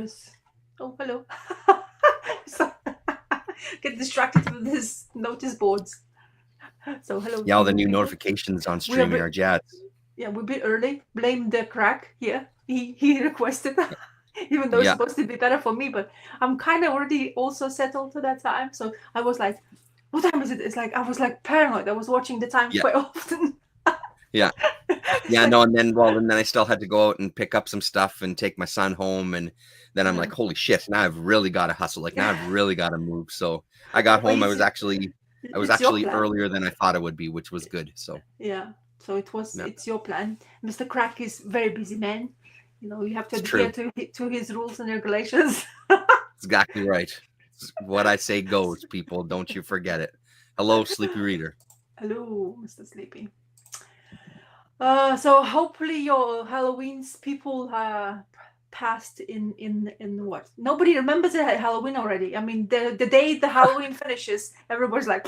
there's. Oh, hello. So, get distracted with his notice boards. So hello Yeah, to all the you new people. notifications on We are StreamYard. Yeah, we're a bit early. Blame the crack here. He requested, even though it's yeah, supposed to be better for me, but I'm kind of already also settled to that time. So I was like, what time is it? It's like I was like paranoid. I was watching the time yeah, quite often. yeah. It's Yeah, like, no, and then I still had to go out and pick up some stuff and take my son home, and then I'm like, mm, holy shit, now I've really got to hustle. Like now I've really got to move. So I got well, home. I was it's your actually plan. earlier than I thought it would be, which was good. So Yeah. So yeah, it's your plan. Mr. Crack is very busy man. You have to it's adhere true. to his rules and regulations. It's exactly right. It's what I say goes, people. Don't you forget it. Hello, sleepy reader. Hello, Mr. Sleepy. So hopefully your Halloween's people passed in what? Nobody remembers it Halloween already. I mean, the day the Halloween finishes, everybody's like,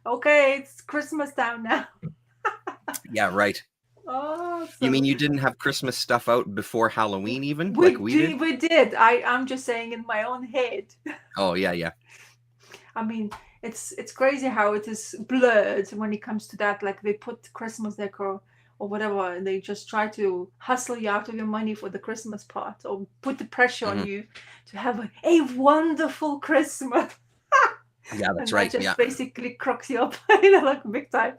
okay, it's Christmas time now. Yeah, right. Oh, You so mean you didn't have Christmas stuff out before Halloween, even like we we did? did, we did. I'm just saying in my own head. Oh yeah, yeah. I mean, it's crazy how it is blurred when it comes to that. Like they put Christmas decor or whatever, and they just try to hustle you out of your money for the Christmas part, or put the pressure on Hmm. you to have a wonderful Christmas, Yeah, that's and that right. Yeah. just basically crooks you up, like big time.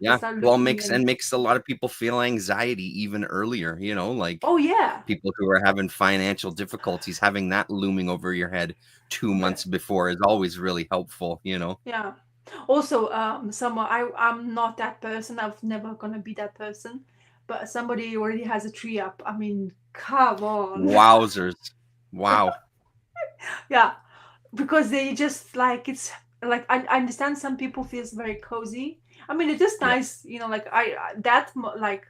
They Yeah, start well, looking and makes a lot of people feel anxiety even earlier, like oh yeah, people who are having financial difficulties, having that looming over your head 2 months before is always really helpful. yeah. Also, someone I'm not that person. I'm never gonna be that person. But somebody already has a tree up. I mean, come on. Wowzers. Wow. Yeah, because they just like it's like I understand some people feels very cozy. I mean, it is Yeah. nice, like that like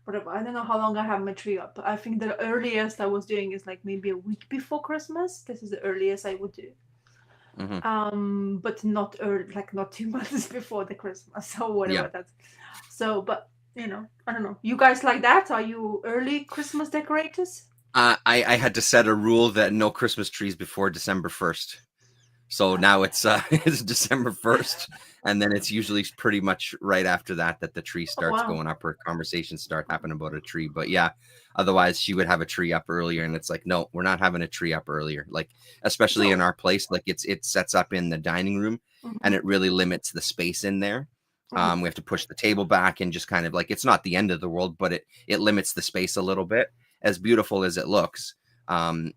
whatever. I don't know how long I have my tree up. I think the earliest I was doing is like maybe a week before Christmas. This is the earliest I would do. Hmm. But not early, like not 2 months before the Christmas or Yeah. whatever that's. So, but I don't know. You guys like that? Are you early Christmas decorators? I had to set a rule that no Christmas trees before December 1st. So now it's it's December 1st, and then it's usually pretty much right after that the tree Oh starts wow. going up or conversations start happening about a tree. But yeah, otherwise she would have a tree up earlier, and it's like, no, we're not having a tree up earlier. Like especially in So, our place, like it sets up in the dining room, and mhm, it really limits the space in there. mhm. We have to push the table back and just kind of like it's not the end of the world, but it limits the space a little bit. As beautiful as it looks, um,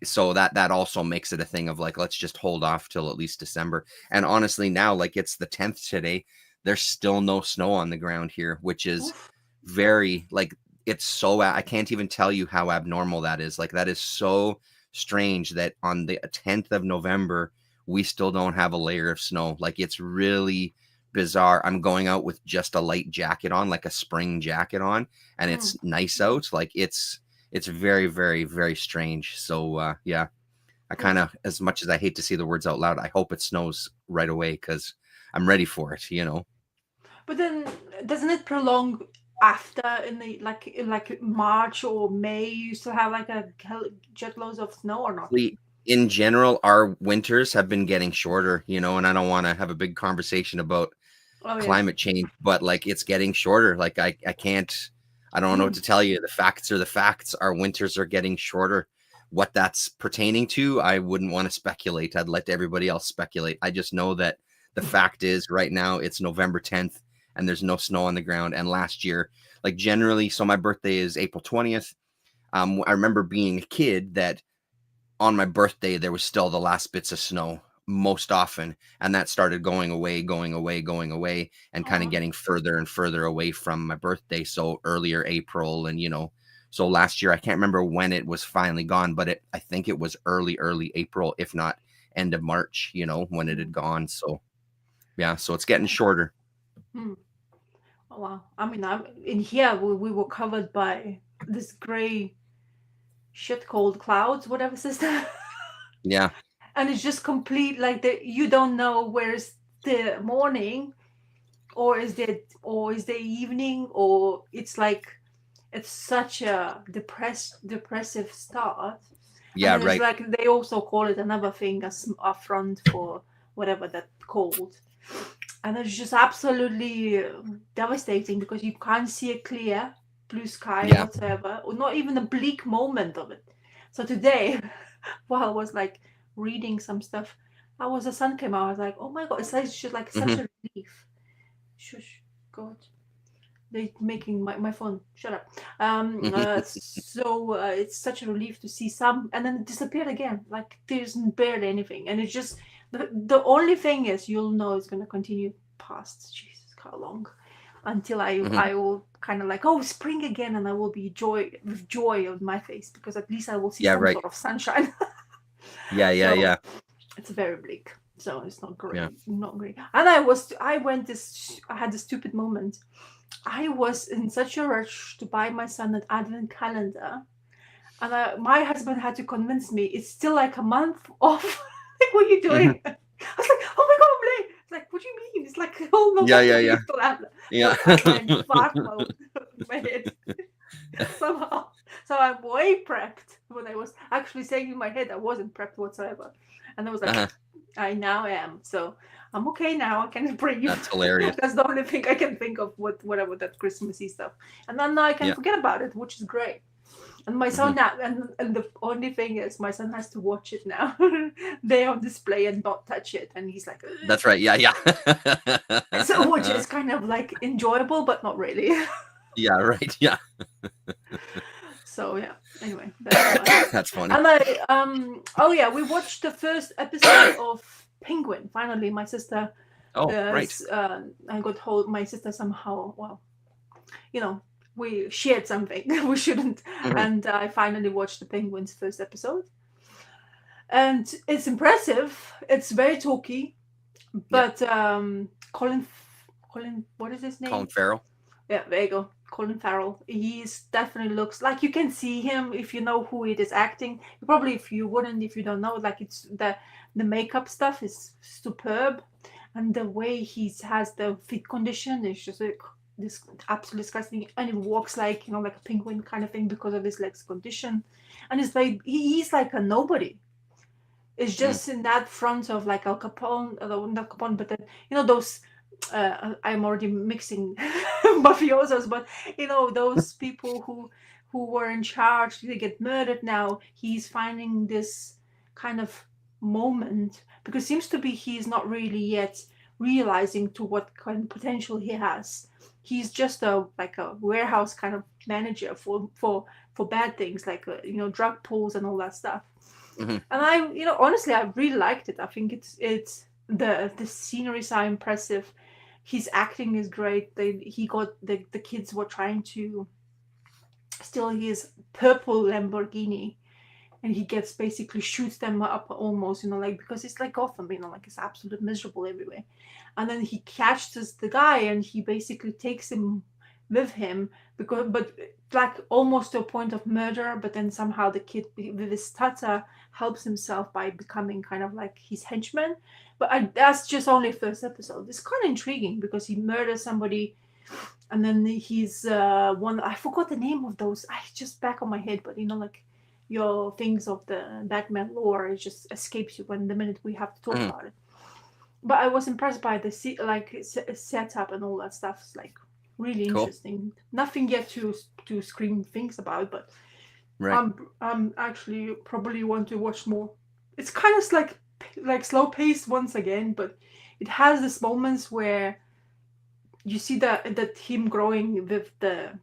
so that also makes it a thing of like let's just hold off till at least December. And honestly, now like it's the 10th today, there's still no snow on the ground here, which is Oof. very like it's so I can't even tell you how abnormal that is. Like that is so strange that on the 10th of November we still don't have a layer of snow. Like it's really bizarre. I'm going out with just a light jacket on, like a spring jacket on, and Mm. it's nice out. Like it's very, very, very strange. So yeah, I kind Oof. of, as much as I hate to see the words out loud, I hope it snows right away because I'm ready for it. But then doesn't it prolong after in the like March or May? You still have like a jet loads of snow or not? In general, our winters have been getting shorter, and I don't want to have a big conversation about Oh yeah. climate change, but like it's getting shorter. Like I can't, I don't know what Mm. to tell you. The facts are the facts. Our winters are getting shorter. What that's pertaining to, I wouldn't want to speculate. I'd let everybody else speculate. I just know that the fact is right now it's November 10th and there's no snow on the ground. And last year, like generally, so my birthday is April 20th. I remember being a kid that on my birthday there was still the last bits of snow most often, and that started going away, going away, going away, and kind of Oh, getting further and further away from my birthday. So earlier April, and so last year I can't remember when it was finally gone, but I think it was early April, if not end of March, when it had mm. gone. So yeah, so it's getting shorter. Mm. Oh wow. I mean, I'm in here. We were covered by this gray shit called clouds, whatever system, Yeah. and it's just complete like you don't know where's the morning or is the evening or it's like it's such a depressive start. And Yeah, then it's right. like they also call it another thing, a front for whatever that called. And it's just absolutely devastating because you can't see a clear blue sky Yeah. whatsoever, or not even a bleak moment of it. So today, while I was like reading some stuff, the sun came out. I was like, oh my god, it's like just like such Hmm. a relief. Shush, God, they making my phone shut up. So it's such a relief to see some, and then it disappeared again. Like there's barely anything, and it's just the only thing is you'll know it's gonna continue past Jesus how long until Hmm. I will kind of like, oh, spring again, and I will be joy on my face because at least I will see Yeah, some right. sort of sunshine. Yeah, yeah, So yeah, it's very bleak. So it's not yeah. great, not great. And I had this stupid moment. I was in such a rush to buy my son an advent calendar, and my husband had to convince me it's still like a month off. Like, what are you Hmm. doing? I was like, oh my god, I'm late. It's like, what do you mean? It's like all Yeah, November. yeah, You yeah, still have that. yeah. So I'm like, fuck my head somehow. So I'm way prepped when I was actually saying in my head I wasn't prepped whatsoever, and I was like, Uh-huh. I now am. So I'm okay now. I can breathe. That's hilarious. That's the only thing I can think of. Whatever that Christmassy stuff, and then I can Yeah. forget about it, which is great. And my Hmm. son now, and the only thing is, my son has to watch it now. They're on display and not touch it, and he's like, ugh. That's right. Yeah, yeah. So which is kind of like enjoyable, but not really. Yeah, right. Yeah. So yeah. Anyway, that's That's funny. and oh yeah, we watched the first episode of Penguin. Finally, my sister. Oh, right. I got hold. My sister somehow. Well, you know, we shared something we shouldn't, Hmm. and I finally watched the Penguin's first episode. And it's impressive. It's very talky, Yeah. but Colin, what is his Colin name? Farrell. Yeah, there you go. Colin Farrell. He's definitely looks like you can see him if you know who it is acting. Probably if you wouldn't, if you don't know, like it's the makeup stuff is superb, and the way he has the fit condition is just like this absolutely disgusting. And he walks like like a penguin kind of thing because of his legs condition, and it's like he's like a nobody. It's Hmm. just in that front of like Al Capone, not Capone, but then those. I'm already mixing mafiosos, but those people who were in charge, they get murdered now. He's finding this kind of moment because it seems to be he's not really yet realizing to what kind of potential he has. He's just a like a warehouse kind of manager for bad things like drug pulls and all that stuff. Hmm. And I, honestly, I really liked it. I think it's the sceneries are impressive. His acting is great. He got the kids were trying to steal his purple Lamborghini, and he gets basically shoots them up almost, like because it's like Gotham, like it's absolutely miserable everywhere. And then he catches the guy, and he basically takes him with him but like almost to a point of murder. But then somehow the kid with his stutter helps himself by becoming kind of like his henchman. But that's just only first episode. It's kind of intriguing because he murders somebody, and then he's one. I forgot the name of those. I just back on my head, but like your things of the Batman lore, it just escapes you when the minute we have to talk Hmm. about it. But I was impressed by the setup and all that stuff. It's like really Cool. interesting. Nothing yet to scream things about, but Right. I'm actually probably want to watch more. It's kind of like slow paced once again, but it has these moments where you see that him growing with the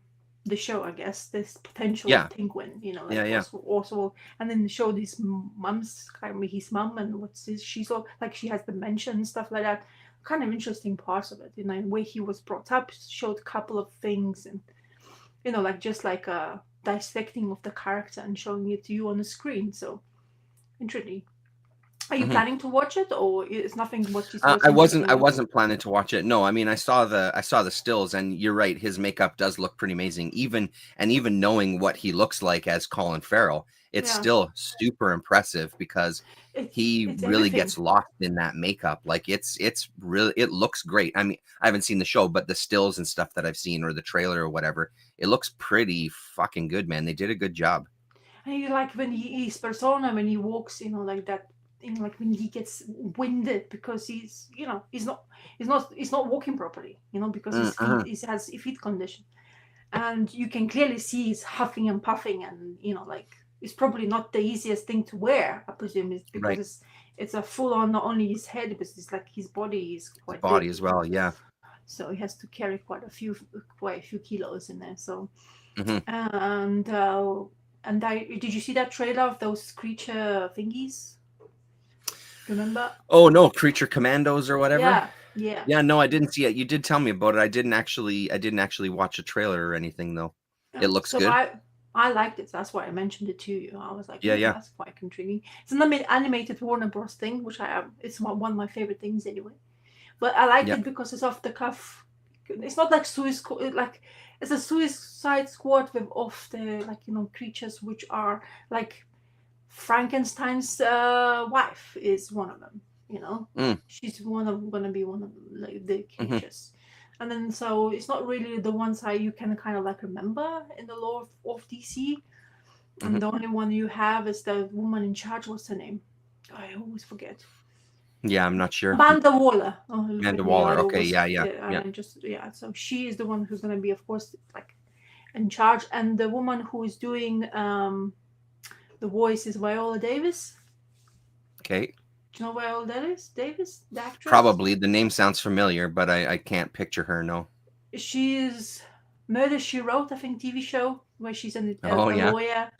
show, I guess, this potential Yeah. of Penguin, Yeah. like Yeah. also, and then show this mom's kind of his mom and what's this, she's all like she has dementia and stuff like that. Kind of interesting parts of it, the way he was brought up showed a couple of things, and like just like a dissecting of the character and showing it to you on the screen. So interesting. Are you Hmm. planning to watch it, or is nothing what is I what's wasn't. interesting I you? wasn't planning to watch it. No, I mean, I saw the stills, and you're right. His makeup does look pretty amazing. Even knowing what he looks like as Colin Farrell, it's Yeah. still super impressive because he It's really everything. gets lost in that makeup. Like it's really, it looks great. I mean, I haven't seen the show, but the stills and stuff that I've seen or the trailer or whatever, it looks pretty fucking good, man. They did a good job. And you like when his persona when he walks, like that, like when he gets winded because he's, he's not walking properly, because his feet Mm-hmm. he has a feet condition, and you can clearly see he's huffing and puffing, and like it's probably not the easiest thing to wear. I presume it's because Right. it's a full on, not only his head, but it's like his body is His quite body big, as well. Yeah. so he has to carry quite a few kilos in there. So Hmm. and did you see that trailer of those creature thingies? Remember? Oh no, Creature Commandos or whatever. Yeah, yeah. Yeah, no, I didn't see it. You did tell me about it. I didn't actually watch a trailer or anything though. It looks So good. I liked it. That's why I mentioned it to you. I was like, Yeah, oh, yeah, that's quite intriguing. It's an animated Warner Bros. Thing, which it's one of my favorite things anyway. But I liked yeah. it because it's off the cuff. It's not like like it's a Suicide Squad with off the, like, creatures which are like Frankenstein's wife is one of them. Mm, She's gonna be one of like the hmm. creatures, and then so it's not really the ones you can kind of like remember in the lore of DC. Hmm. And the only one you have is the woman in charge. What's her name? I always forget. Yeah, I'm not sure. Amanda Waller. Oh, Amanda with me, I Waller. Okay, always, yeah, yeah, yeah. yeah. So she is the one who's gonna be, of course, like in charge, and the woman who is doing the voice is Viola Davis. Okay. Do you know Viola Davis, the actress? Probably the name sounds familiar, but I can't picture her. No. She's Murder She Wrote, I think, TV show where she's Oh a yeah. lawyer.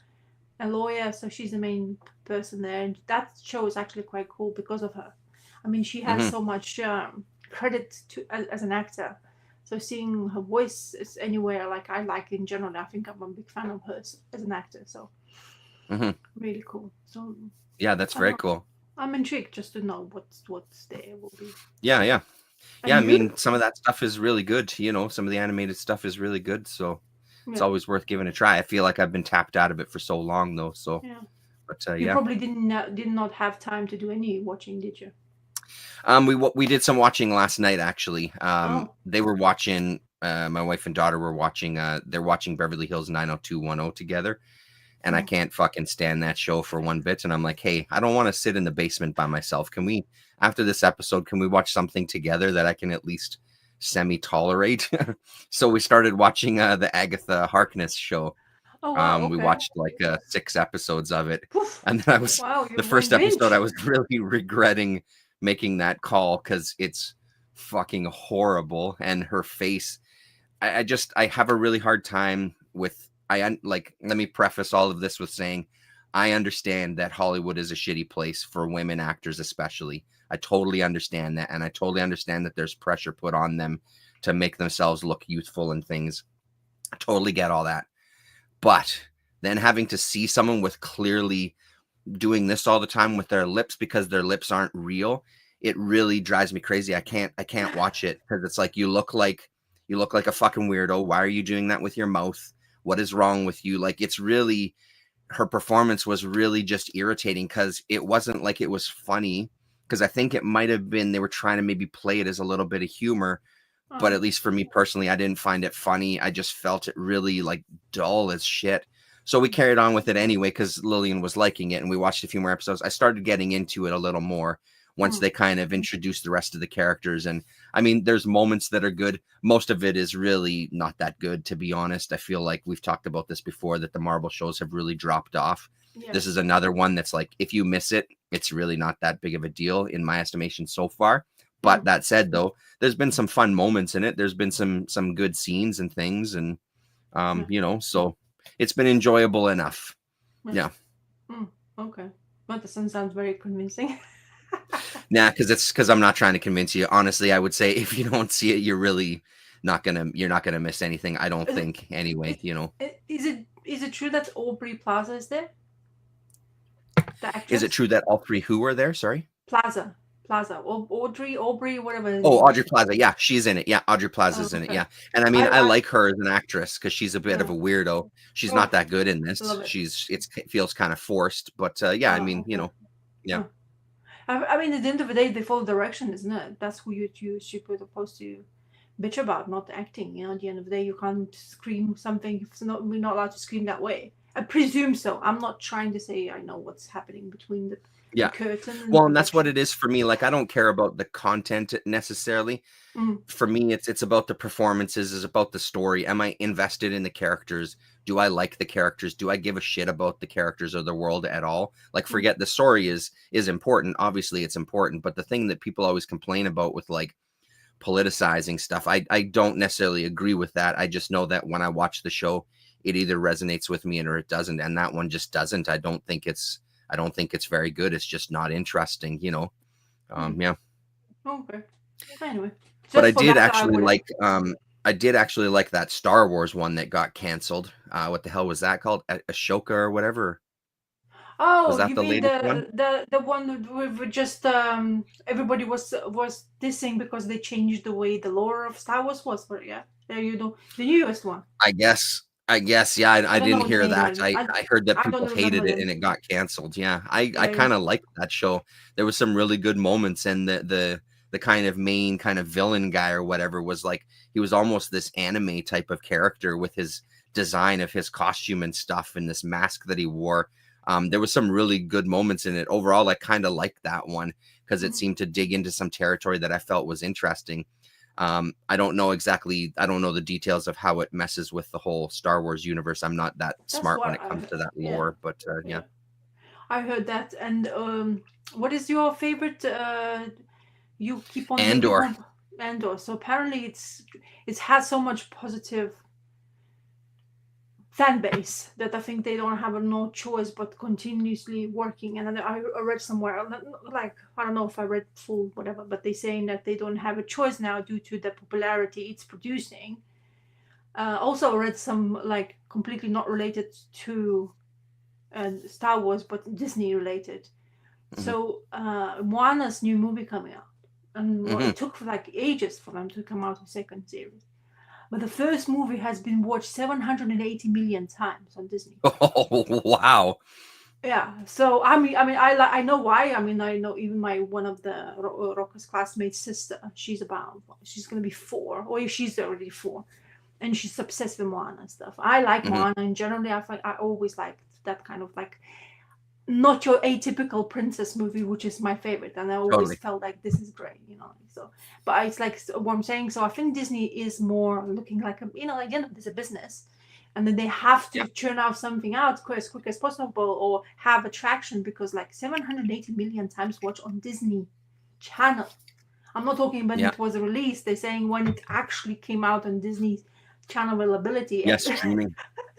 A lawyer, so she's the main person there, and that show is actually quite cool because of her. I mean, she has Hmm. so much credit as an actor. So seeing her voice is anywhere, like I like in general, I think I'm a big fan of hers as an actor. So Hmm. really cool. So Yeah, that's very I'm cool. I'm intrigued just to know what's there will be. Yeah, yeah, yeah. And I you? mean, some of that stuff is really good. Some of the animated stuff is really good. So it's Yeah, always worth giving a try. I feel like I've been tapped out of it for so long though. So, yeah. but You yeah. probably did not have time to do any watching, did you? We did some watching last night actually. Oh, They were watching. My wife and daughter were watching. They're watching Beverly Hills 90210 together, and I oh. can't fucking stand that show for one bit. And I'm like, hey, I don't want to sit in the basement by myself. Can we, after this episode, can we watch something together that I can at least semi tolerate? So we started watching the Agatha Harkness show. Oh wow, We okay. watched like 6 episodes of it, Poof. and then I was Wow, you the went first episode. I binge. was really regretting making that call because it's fucking horrible, and her face. I have a really hard time with. Like. Let me preface all of this with saying, I understand that Hollywood is a shitty place for women actors, especially. I totally understand that, and I totally understand that there's pressure put on them to make themselves look youthful and things. I totally get all that. But then having to see someone with clearly doing this all the time with their lips because their lips aren't real, it really drives me crazy. I can't watch it because it's like you look like a fucking weirdo. Why are you doing that with your mouth? What is wrong with you? Like it's really her performance was really just irritating because it wasn't like it was funny. Because I think it might have been they were trying to maybe play it as a little bit of humor, but Oh, at least for me personally, I didn't find it funny. I just felt it really like dull as shit. So we carried on with it anyway because Lillian was liking it, and we watched a few more episodes. I started getting into it a little more once mm, they kind of introduced the rest of the characters. And I mean, there's moments that are good. Most of it is really not that good, to be honest. I feel like we've talked about this before that the Marvel shows have really dropped off. This is yes. another one that's like, if you miss it, it's really not that big of a deal in my estimation so far. But Mm, that said, though, there's been some fun moments in it. There's been some good scenes and things, and yeah, so it's been enjoyable enough. yeah. Yeah, Mm, okay. Well, that sounds very convincing. nah, because I'm not trying to convince you. Honestly, I would say if you don't see it, you're not gonna miss anything. I don't Is it, think anyway. is it true that Aubrey Plaza is there? The Is it actress? true that all three who were there? Sorry. Plaza. Plaza, Aubrey, whatever her Oh, name Audrey is. Plaza. Yeah, she's in it. Yeah, Audrey Plaza's in it. Okay. Yeah. And I mean, I I like her as an actress because she's a bit of yeah. a weirdo. She's not Oh, that good in this. love it. It feels kind of forced, but yeah, I mean, Okay. yeah. Huh. I mean, at the end of the day, they follow direction, isn't it? That's who you're supposed to bitch about, not acting. At the end of the day, you can't scream something if we're not allowed to scream that way. I presume so. I'm not trying to say I know what's happening between the Yeah. curtain and the Well, and that's what production. it is for me. Like, I don't care about the content necessarily. Mm. For me, it's about the performances, it's about the story. Am I invested in the characters? Do I like the characters? Do I give a shit about the characters or the world at all? Like, Mm. forget the story is important. Obviously, it's important, but the thing that people always complain about with like politicizing stuff, I don't necessarily agree with that. I just know that when I watch the show, it either resonates with me or it doesn't, and that one just doesn't. I don't think it's very good. It's just not interesting, Yeah. Okay. Anyway, But just for that, I would. I did actually like that Star Wars one that got canceled. What the hell was that called? Ashoka or whatever. Was Oh, that you the mean latest one? the one with just everybody was dissing because they changed the way the lore of Star Wars was, but yeah, there you go, the newest one. I guess, yeah. I I don't know didn't what the hear name that. was. I heard that I don't people remember hated it the and it got canceled. Yeah, I yeah yeah kind of liked that show. There was some really good moments, and the kind of main kind of villain guy or whatever was like he was almost this anime type of character with his design of his costume and stuff and this mask that he wore. There was some really good moments in it. Overall, I kind of liked that one because it Mhm. seemed to dig into some territory that I felt was interesting. I don't know the details of how it messes with the whole Star Wars universe. I'm not that That's smart when what it I comes to that yeah lore, but yeah. yeah I heard that. And what is your favorite? You keep on you keep Andor. on Andor. So apparently it has so much positive fan base that I think they don't have no choice but continuously working. And I read somewhere, like I don't know if I read full whatever, but they saying that they don't have a choice now due to the popularity it's producing. Also, I read some like completely not related to Star Wars, but Disney related. Hmm. So Moana's new movie coming out, and well, Hmm. it took like ages for them to come out with second series. But the first movie has been watched 780 million times on Disney. Oh wow. Yeah, so I know why. I mean, I know even my one of the Rocco's classmates' sister. She's gonna be 4, or she's already 4, and she's obsessed with Moana and stuff. I like Hmm. Moana, and generally, I always liked that kind of like not your atypical princess movie, which is my favorite, and I always Totally. felt like this is great. So, but it's like what I'm saying. So I think Disney is more looking like again, it's a business, and then they have Yeah. to churn out something out as quick as possible or have attraction because like 780 million times watched on Disney Channel. I'm not talking when Yeah. it was released. They're saying when it actually came out on Disney Channel availability. Yeah. Streaming.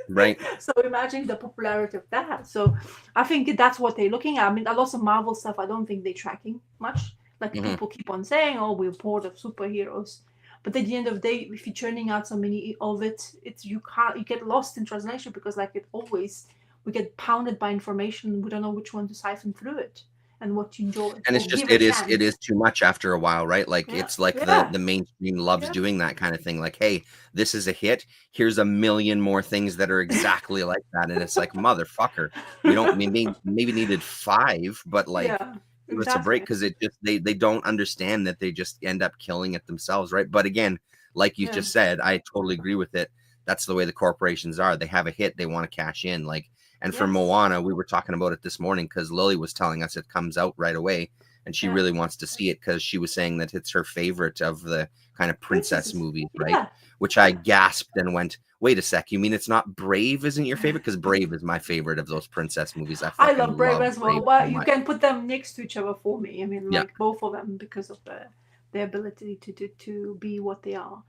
Right. So imagine the popularity of that. So I think that's what they're looking at. I mean, a lot of Marvel stuff, I don't think they're tracking much. Like Hmm. people keep on saying, "Oh, we're bored of superheroes," but at the end of the day, if you're churning out so many of it, you get lost in translation because, like it always, we get pounded by information. We don't know which one to siphon through it and what to enjoy And it's or just give a it chance. is too much after a while, right? Like Yeah, it's like yeah, the mainstream loves yeah. doing that kind of thing. Like, hey, this is a hit. Here's a million more things that are exactly like that. And it's like, motherfucker, we don't maybe needed 5, but like Yeah, give us a break exactly. because it just they don't understand that they just end up killing it themselves, right? But again, like you Yeah, just said, I totally agree with it. That's the way the corporations are. They have a hit, they want to cash in. Like, and for yes, Moana, we were talking about it this morning because Lily was telling us it comes out right away and she yeah. really wants to see it because she was saying that it's her favorite of the kind of princess Princesses. movies, right? Yeah, Which I gasped and went, wait a sec, you mean it's not Brave isn't your favorite? Because Brave is my favorite of those princess movies. I I fucking love Brave love as well, Brave so but you much. can put them next to each other for me. I mean, Yeah, like both of them because of their ability to be what they are.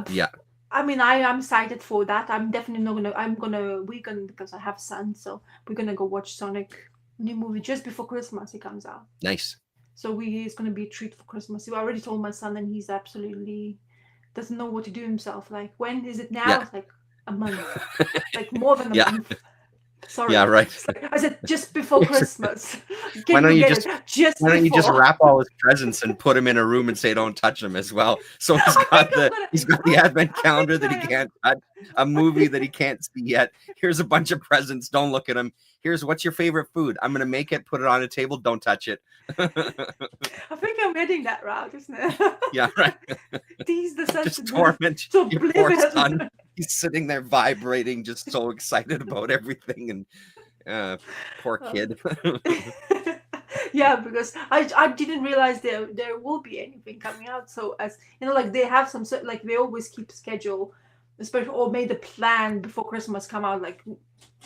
yeah, I mean, I am excited for that. I'm definitely not gonna. We're gonna because I have a son, so we're gonna go watch Sonic new movie just before Christmas. It comes out, nice. so it's gonna be a treat for Christmas. I already told my son, and he's absolutely doesn't know what to do himself. Like, when is it now? Yeah, It's like a month, like more than a yeah. month. Sorry. Yeah, right. It's like, I said just before Christmas. Why Can don't you you get just it? Just why don't you just before. wrap all his presents and put him in a room and say don't touch them as well? So I think I'm he's got gonna. the advent I calendar think that he I am. can't touch, a movie that he can't see yet. Here's a bunch of presents. Don't look at them. Here's what's your favorite food. I'm gonna make it, put it on a table, don't touch it. I think I'm heading that route, isn't it? Yeah, right. Tease the Just sensibility. torment So your poor oblivious. son. He's sitting there vibrating, just so excited about everything, and poor kid. Yeah, because I didn't realize there will be anything coming out. So as you know, like they have some like they always keep schedule, especially or made a plan before Christmas come out, like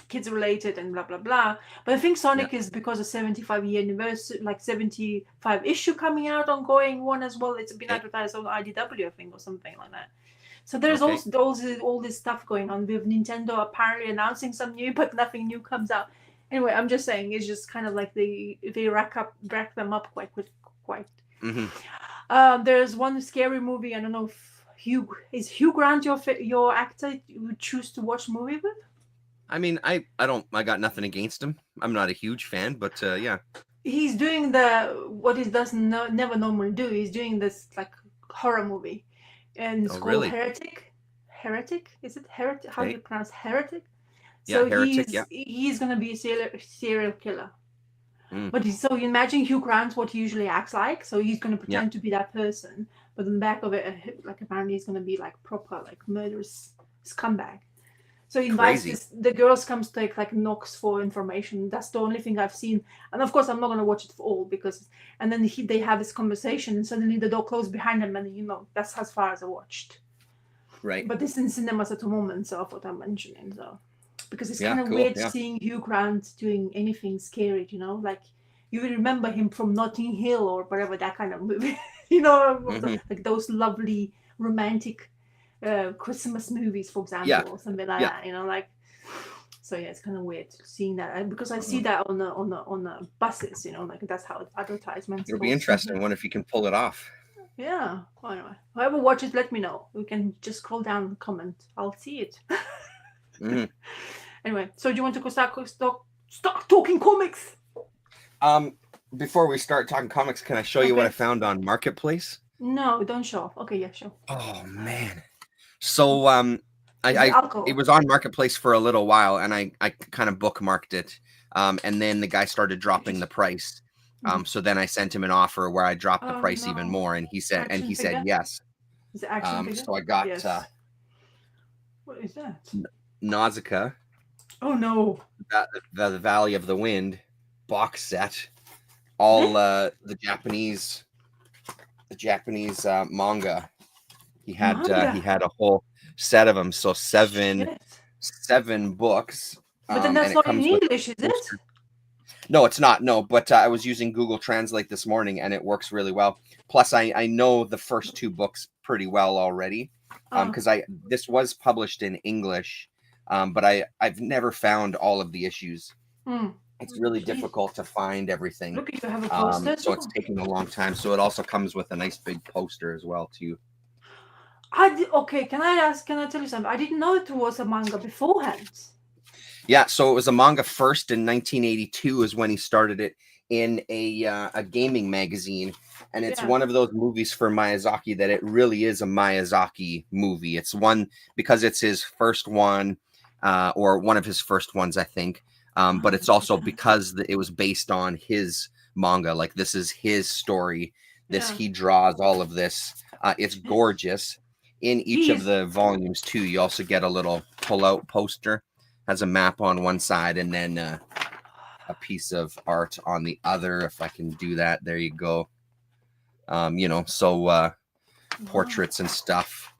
kids related and blah blah blah. But I think Sonic is because of 75-year anniversary, like 75 issue coming out, ongoing one as well. It's been Okay. advertised on IDW, I think, or something like that. So there's Okay. also all this stuff going on with Nintendo apparently announcing some new, but nothing new comes out. Anyway, I'm just saying it's just kind of like they rack them up quite quick, quite. Mm-hmm. There's one scary movie. I don't know if Hugh Grant your actor you would choose to watch a movie with. I mean, I got nothing against him. I'm not a huge fan, but yeah. He's doing what he doesn't never normally do. He's doing this like horror movie, and it's called Really? Heretic. Heretic? Is it Heretic? How do Okay. you pronounce Heretic? Yeah, So Heretic. Yeah. he's gonna be a serial killer. Mm. But so you imagine Hugh Grant what he usually acts like. So he's gonna pretend to be that person, but in the back of it, like apparently he's gonna be like proper like murderous scumbag. So he invites the girls comes to take like knocks for information. That's the only thing I've seen. And of course I'm not gonna watch it for all because and then they have this conversation and suddenly the door closed behind them and that's as far as I watched. Right. But it's in cinemas at the moment, so I thought I'm mentioning so because it's kind of weird seeing Hugh Grant doing anything scary, like you will remember him from Notting Hill or whatever, that kind of movie, like those lovely romantic Christmas movies, for example, or something like that, like. So yeah, it's kind of weird seeing that because I see that on the buses, like that's how advertisements. It'll be interesting. Wonder if you can pull it off. Yeah. Well, anyway, whoever watches, let me know. We can just scroll down and comment. I'll see it. Anyway, so do you want to start talking comics? Before we start talking comics, can I show you what I found on Marketplace? No, don't show off. Okay, yeah, show. Oh man. So it was on Marketplace for a little while, and I kind of bookmarked it. And then the guy started dropping the price. So then I sent him an offer where I dropped the price even more, and he said yes. Is it action figure? So I got what is that? Nausicaa. Oh no. The Valley of the Wind box set. All the Japanese manga. He had a whole set of them, so seven books. But then that's not in English, is it? No, it's not. No, but I was using Google Translate this morning, and it works really well. Plus, I know the first two books pretty well already, because this was published in English, but I've never found all of the issues. It's really difficult to find everything. Look, you have a poster. So it's taking a long time. So it also comes with a nice big poster as well, too. Okay, can I tell you something? I didn't know it was a manga beforehand. Yeah, so it was a manga first in 1982 is when he started it in a gaming magazine. And it's one of those movies for Miyazaki that it really is a Miyazaki movie. It's one because it's his first one, or one of his first ones, I think. But it's also because it was based on his manga. Like, this is his story. He draws all of this. It's gorgeous. In each of the volumes, too, you also get a little pull-out poster. Has a map on one side and then a piece of art on the other. If I can do that, there you go. Portraits and stuff.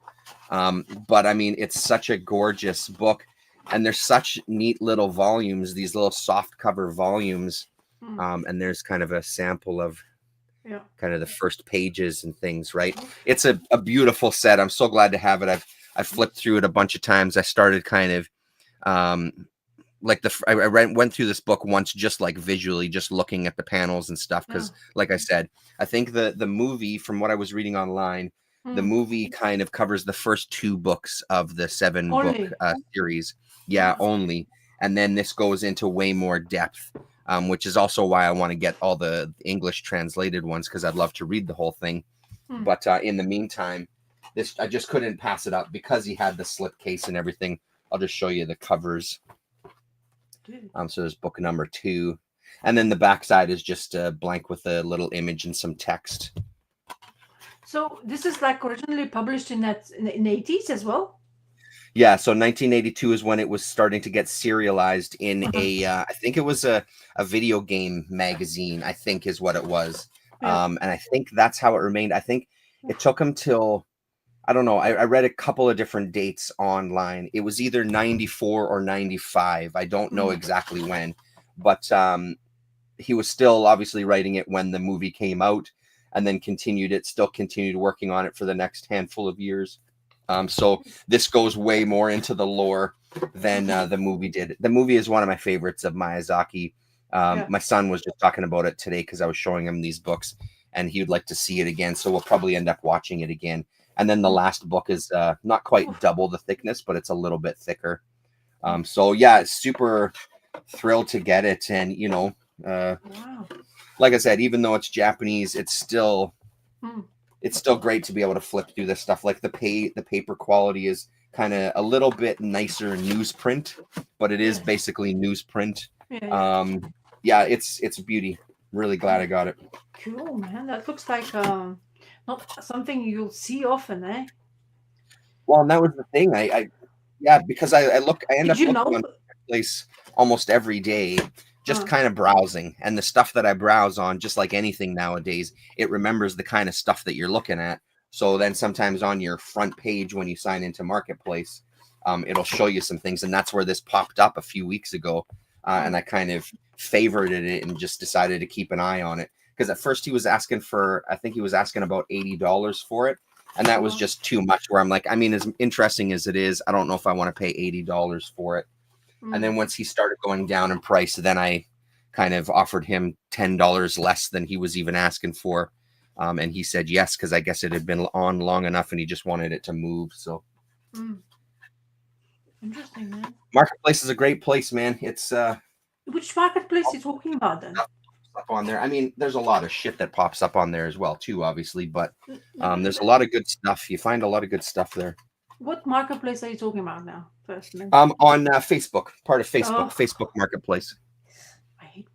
But I mean, it's such a gorgeous book, and there's such neat little volumes, these little soft cover volumes. And there's kind of a sample of kind of the first pages and things, right? It's a beautiful set. I'm so glad to have it. I've flipped through it a bunch of times. I started kind of I went through this book once, just like visually, just looking at the panels and stuff. Because like I said, I think the movie, from what I was reading online, the movie kind of covers the first two books of the 7-book series. Yeah, only. and then this goes into way more depth, which is also why I want to get all the English translated ones, because I'd love to read the whole thing. But in the meantime, this I just couldn't pass it up because he had the slip case and everything. I'll just show you the covers. So there's book number 2, and then the backside is just blank with a little image and some text. So this is like originally published in the 80s as well? Yeah, so 1982 is when it was starting to get serialized in a, I think it was a video game magazine, I think is what it was. Yeah. And I think that's how it remained. I think it took him till, I don't know, I read a couple of different dates online. It was either 94 or 95. I don't know exactly when, but he was still obviously writing it when the movie came out, and then still continued working on it for the next handful of years. So this goes way more into the lore than the movie did. The movie is one of my favorites of Miyazaki. My son was just talking about it today because I was showing him these books, and he would like to see it again. So we'll probably end up watching it again. And then the last book is not quite double the thickness, but it's a little bit thicker. So yeah, super thrilled to get it. And, you know, like I said, even though it's Japanese, it's still great to be able to flip through this stuff. Like the paper quality is kind of a little bit nicer newsprint, but it is basically newsprint. Yeah, it's a beauty. Really glad I got it. Cool, man. That looks like not something you'll see often, eh? Well, and that was the thing. Because I end up looking on Marketplace almost every day, just kind of browsing. And the stuff that I browse on, just like anything nowadays, it remembers the kind of stuff that you're looking at. So then sometimes on your front page when you sign into Marketplace, it'll show you some things. And that's where this popped up a few weeks ago. And I kind of favorited it and just decided to keep an eye on it. Because at first he was asking about $80 for it. And that was just too much, where I'm like, I mean, as interesting as it is, I don't know if I want to pay $80 for it. And then once he started going down in price, then I kind of offered him $10 less than he was even asking for. And he said yes, because I guess it had been on long enough and he just wanted it to move. So interesting, man. Marketplace is a great place, man. It's which Marketplace are you talking about then? Up on there. I mean, there's a lot of shit that pops up on there as well too, obviously, but there's a lot of good stuff. You find a lot of good stuff there. What Marketplace are you talking about now? First, on Facebook, part of Facebook, Facebook Marketplace. I hate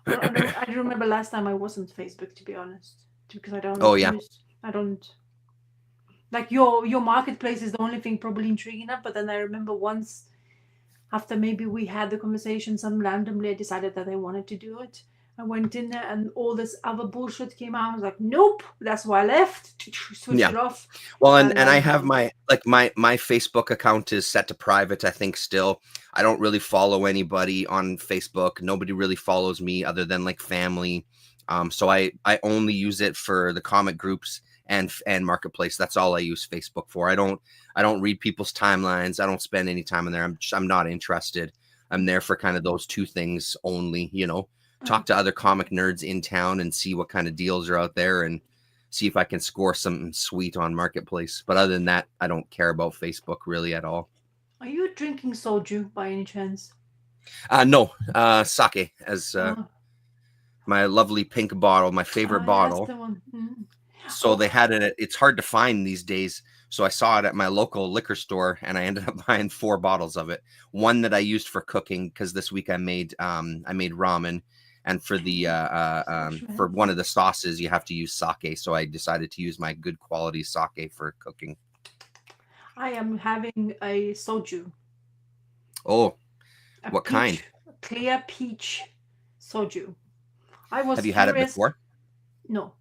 Facebook. I remember last time I wasn't Facebook, to be honest, because I don't. I don't like your Marketplace is the only thing probably intriguing enough. But then I remember once, after maybe we had the conversation, some randomly I decided that I wanted to do it. I went in there and all this other bullshit came out. I was like, nope, that's why I left to switch it off. Well, and I have my Facebook account is set to private, I think still. I don't really follow anybody on Facebook. Nobody really follows me other than like family. So I only use it for the comic groups and Marketplace. That's all I use Facebook for. I don't read people's timelines. I don't spend any time in there. I'm not interested. I'm there for kind of those two things only, you know. Talk to other comic nerds in town and see what kind of deals are out there and see if I can score something sweet on Marketplace. But other than that, I don't care about Facebook really at all. Are you drinking soju by any chance? No, sake as my lovely pink bottle, my favorite bottle. That's the one. So they had it. It's hard to find these days. So I saw it at my local liquor store and I ended up buying 4 bottles of it. One that I used for cooking because this week I made ramen. And for the for one of the sauces, you have to use sake. So I decided to use my good quality sake for cooking. I am having a soju. Oh, what kind? Clear peach soju. Have you had it before? No.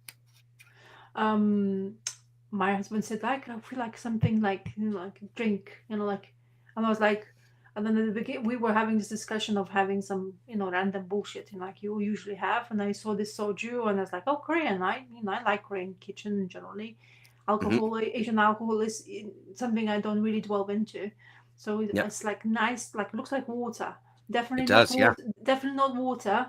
My husband said, like, I feel like something like, you know, like a drink, you know, like, and I was like, and then at the beginning, we were having this discussion of having some, you know, random bullshit, you know, like you usually have. And I saw this soju, and I was like, oh, Korean. I like Korean kitchen generally. Alcohol, Asian alcohol is something I don't really delve into. So it's like nice, like looks like water. Definitely, definitely not water.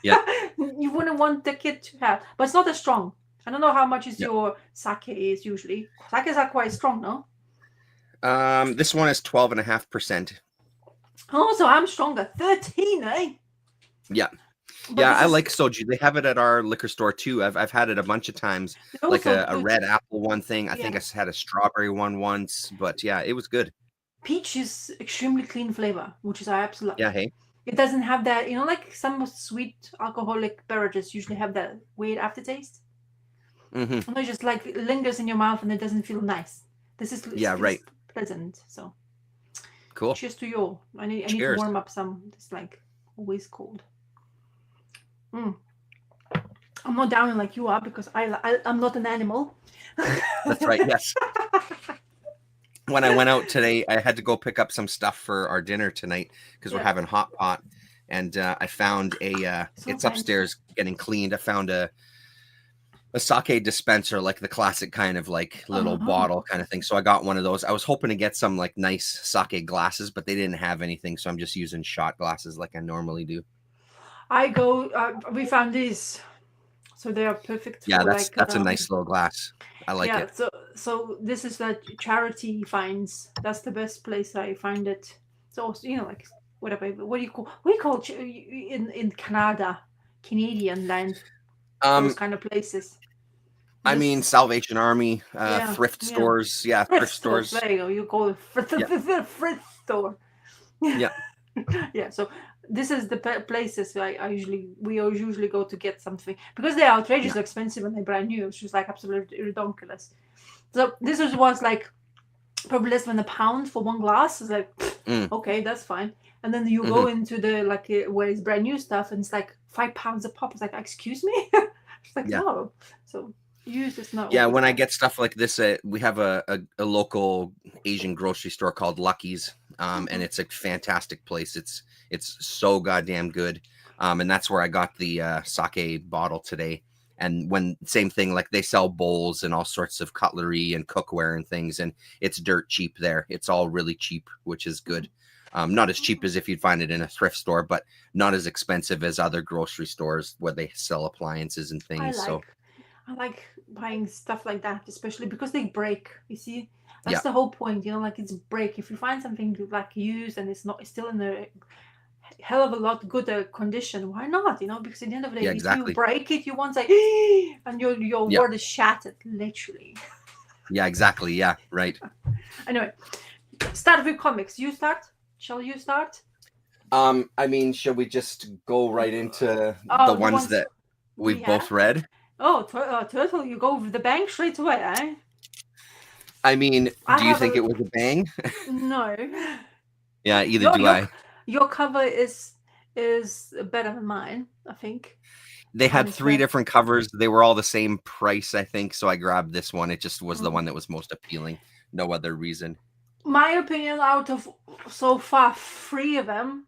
Yeah, you wouldn't want the kid to have, but it's not as strong. I don't know how much is your sake is usually. Sakes are quite strong, no? This one is 12.5%. Oh, so I'm stronger. 13, eh? Yeah. But Yeah, this I is like soju. They have it at our liquor store too. I've had it a bunch of times, they're like also a good. red apple one thing. I think Yeah. I had a strawberry one once, but yeah, it was good. Peach is extremely clean flavor, which is I absolutely Yeah, like. hey. It doesn't have that, like some sweet alcoholic beverages usually have that weird aftertaste. Hmm. And it just like lingers in your mouth and it doesn't feel nice. This is it Yeah, feels right. pleasant. So Cool. cheers to you. I need to Cheers. warm up some. It's like always cold. Mm. I'm not down like you are because I'm not an animal. That's right. Yes. When I went out today, I had to go pick up some stuff for our dinner tonight because we're Yeah. having hot pot, and I found So it's fancy. upstairs getting cleaned. I found a sake dispenser, like the classic kind of like little bottle kind of thing. So I got one of those. I was hoping to get some like nice sake glasses, but they didn't have anything, so I'm just using shot glasses like I normally do. We found these, so they are perfect Yeah, for like that's a nice little glass. I like yeah. it. So this is that charity finds. That's the best place I find it. So like whatever. What do you call in Canada, Canadian land, those Um, kind of places. I mean, This Salvation Army, yeah thrift yeah. stores, yeah, Thrift thrift stores. stores. There you go. You call it Yeah, thrift store. yeah. Yeah, so this is the places we usually go to get something because they're Yeah. outrageously expensive and they're brand new. It's just like absolutely ridiculous. So was like probably less than a pound for one glass. It's like Mm, okay, that's fine. And then you hmm. go into the like where it's brand new stuff and it's like £5 a pop. It's like excuse me. It's like Yeah. no. So used is not Yeah, always when I bad. get stuff like this, we have a local Asian grocery store called Lucky's, and Mhm. it's a fantastic place. It's so goddamn good, and that's where I got the sake bottle today. And when same thing, like they sell bowls and all sorts of cutlery and cookware and things, and it's dirt cheap there. It's all really cheap, which is good. Not as cheap as if you'd find it in a thrift store, but not as expensive as other grocery stores where they sell appliances and I things. So like I like buying stuff like that, especially because they break. You see, that's yeah, the whole point. Like it's break. If you find something like used and it's still in a hell of a lot good condition, why not? Because at the end of the yeah, day, if you exactly. break it, you won't say, and your Yeah. world is shattered, literally. Yeah, exactly. Yeah, right. Anyway, start with comics. You start. Shall you start? I mean, should we just go right into the Oh, the ones ones that we we've have. both read? Oh, Turtle, you go with the bank straight away, eh? I mean, I do you have think a it was a bang? no. Yeah, either Your do your I. your cover is better than mine, I think. They Mine had is three red. different covers. They were all the same price, I think. So I grabbed this one. It just was the Mm. one that was most appealing. No other reason. My opinion, out of so far three of them,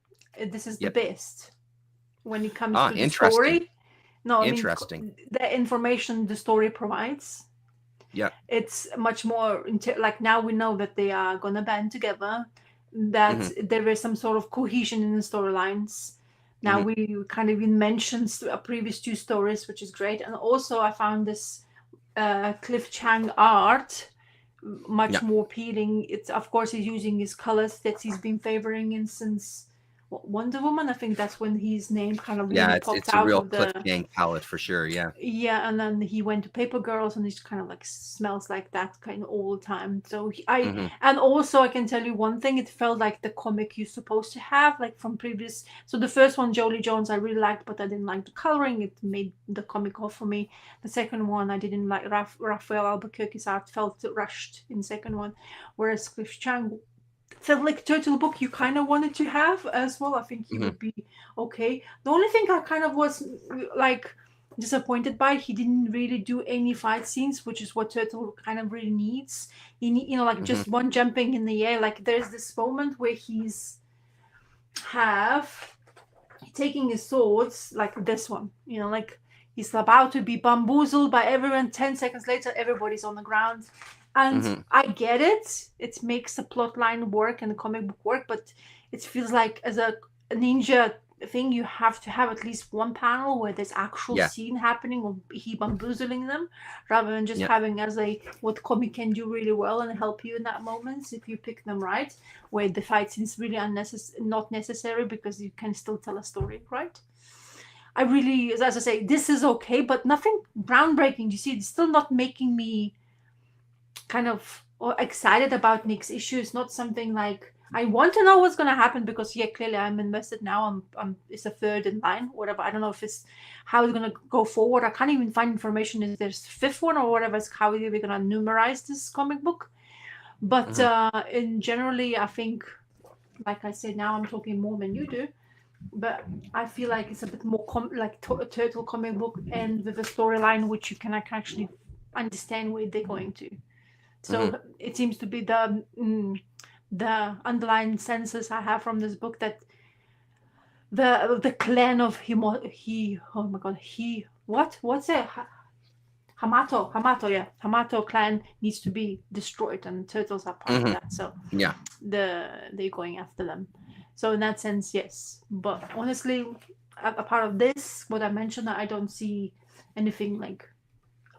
this is the Yep. best when it comes Ah, to the interesting. story. No, I mean Interesting. the information the story provides. Yep. It's much more like now we know that they are gonna band together, that Hmm. there is some sort of cohesion in the storylines. Now Hmm. we kind of even mentioned previous two stories, which is great. And also I found this Cliff Chang art much Yeah. more appealing. It's of course he's using his colors that he's been favoring in since Wonder Woman. I think that's when his name kind of Yeah, really it's popped it's a out real of Cliff the Gang palette for sure. Yeah. yeah, and then he went to Paper Girls, and he's kind of like smells like that kind of all the time. So Hmm. and also I can tell you one thing: it felt like the comic you're supposed to have, like from previous. So the first one, Jolie Jones, I really liked, but I didn't like the coloring. It made the comic off for me. The second one, I didn't like. Raphael Albuquerque's art felt rushed in the second one, whereas Cliff Chang felt like Turtle book you kind of wanted to have as well. I think he Hmm. would be okay. The only thing I kind of was like disappointed by, he didn't really do any fight scenes, which is what Turtle kind of really needs. He need, like Hmm. just one jumping in the air. Like there's this moment where have taking his swords like this one, like he's about to be bamboozled by everyone. 10 seconds later, everybody's on the ground. And Hmm. I get it. It makes the plot line work and the comic book work, but it feels like as a ninja thing, you have to have at least one panel where there's actual Yeah. scene happening of he bamboozling them, rather than just Yeah. having as a what comic can do really well and help you in that moment if you pick them right, where the fight scenes really not necessary because you can still tell a story, right? I really, as I say, this is okay, but nothing groundbreaking. You see, it's still not making me kind of excited about next issue. It's not something like I want to know what's going to happen because clearly I'm invested now. I'm it's a third in line, whatever. I don't know if it's how it's going to go forward. I can't even find information if there's fifth one or whatever. It's how we're going to numerize this comic book. But in generally, I think, like I said, now I'm talking more than you do. But I feel like it's a bit more like a turtle comic book and with a storyline which you can actually understand where they're going to. So it seems to be the underlying senses I have from this book that the clan of Hamato clan needs to be destroyed, and turtles are part of that. So yeah, they're going after them. So in that sense, yes. But honestly, a part of this, what I mentioned, I don't see anything like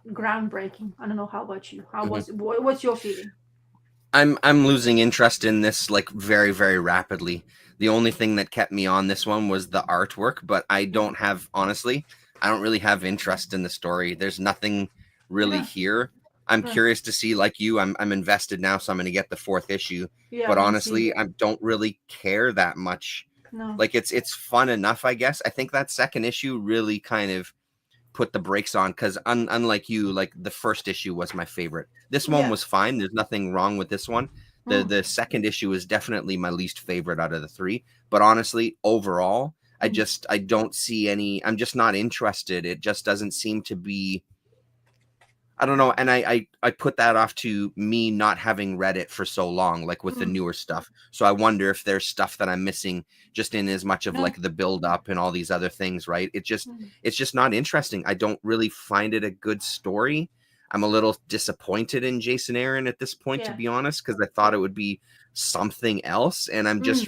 groundbreaking. I don't know. How about you? What's your feeling? I'm losing interest in this like very, very rapidly. The only thing that kept me on this one was the artwork, but I don't really have interest in the story. There's nothing really here. I'm curious to see, like you, I'm invested now, so I'm going to get the 4th issue. Yeah, but honestly, I don't really care that much. No. Like it's fun enough, I guess. I think that 2nd issue really kind of put the brakes on because unlike you, like the 1st issue was my favorite. This one was fine. There's nothing wrong with this one. The 2nd issue is definitely my least favorite out of the 3. But honestly, overall, I don't see any. I'm just not interested. It just doesn't seem to be. I don't know, and I put that off to me not having read it for so long, like with the newer stuff. So I wonder if there's stuff that I'm missing just in as much of like the build up and all these other things, right? It's just not interesting. I don't really find it a good story. I'm a little disappointed in Jason Aaron at this point, to be honest, because I thought it would be something else, and I'm just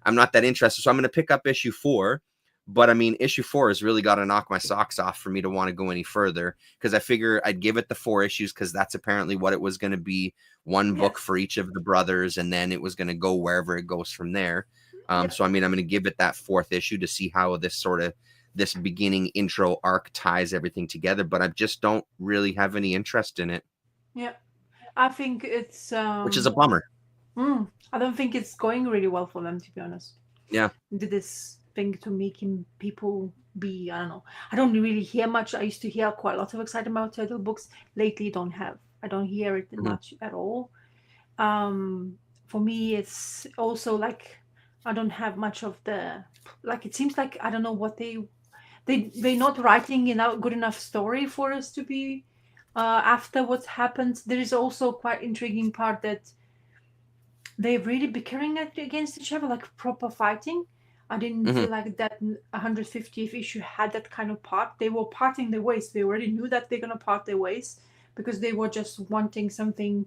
I'm not that interested. So I'm going to pick up issue 4. But I mean, issue 4 has really got to knock my socks off for me to want to go any further, because I figure I'd give it the 4 issues because that's apparently what it was going to be. One book for each of the brothers, and then it was going to go wherever it goes from there. So I mean, I'm going to give it that 4th issue to see how this beginning intro arc ties everything together. But I just don't really have any interest in it. Yeah, I think it's which is a bummer. I don't think it's going really well for them, to be honest. Yeah, did this thing to making people be, I don't know. I don't really hear much. I used to hear quite a lot of excitement about turtle books. Lately, I don't hear it much at all. For me, it's also like I don't have much of the like. It seems like I don't know what they're not writing good enough story for us to be after what's happened. There is also quite intriguing part that they're really bickering against each other, like proper fighting. I didn't feel like that 150th issue had that kind of part. They were parting their ways. They already knew that they're going to part their ways because they were just wanting something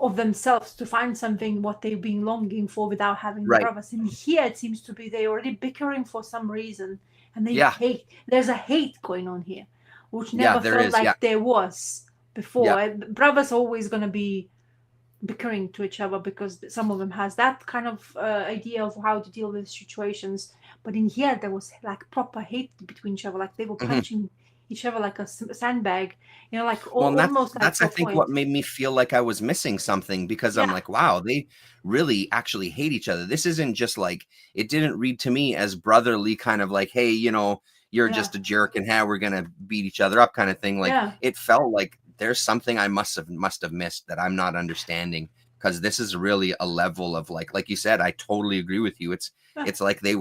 of themselves, to find something what they've been longing for without having the brothers. And here it seems to be they're already bickering for some reason. And they hate. There's a hate going on here, which never felt like there was before. Brothers always going to be bickering to each other because some of them has that kind of idea of how to deal with situations, but in here there was like proper hate between each other, like they were punching each other like a sandbag, like almost that's I think what made me feel like I was missing something, because I'm like, wow, they really actually hate each other. This isn't just like, it didn't read to me as brotherly kind of like, hey, you're just a jerk and how we're gonna beat each other up kind of thing. Like it felt like there's something I must have missed that I'm not understanding, because this is really a level of like you said, I totally agree with you. It's like they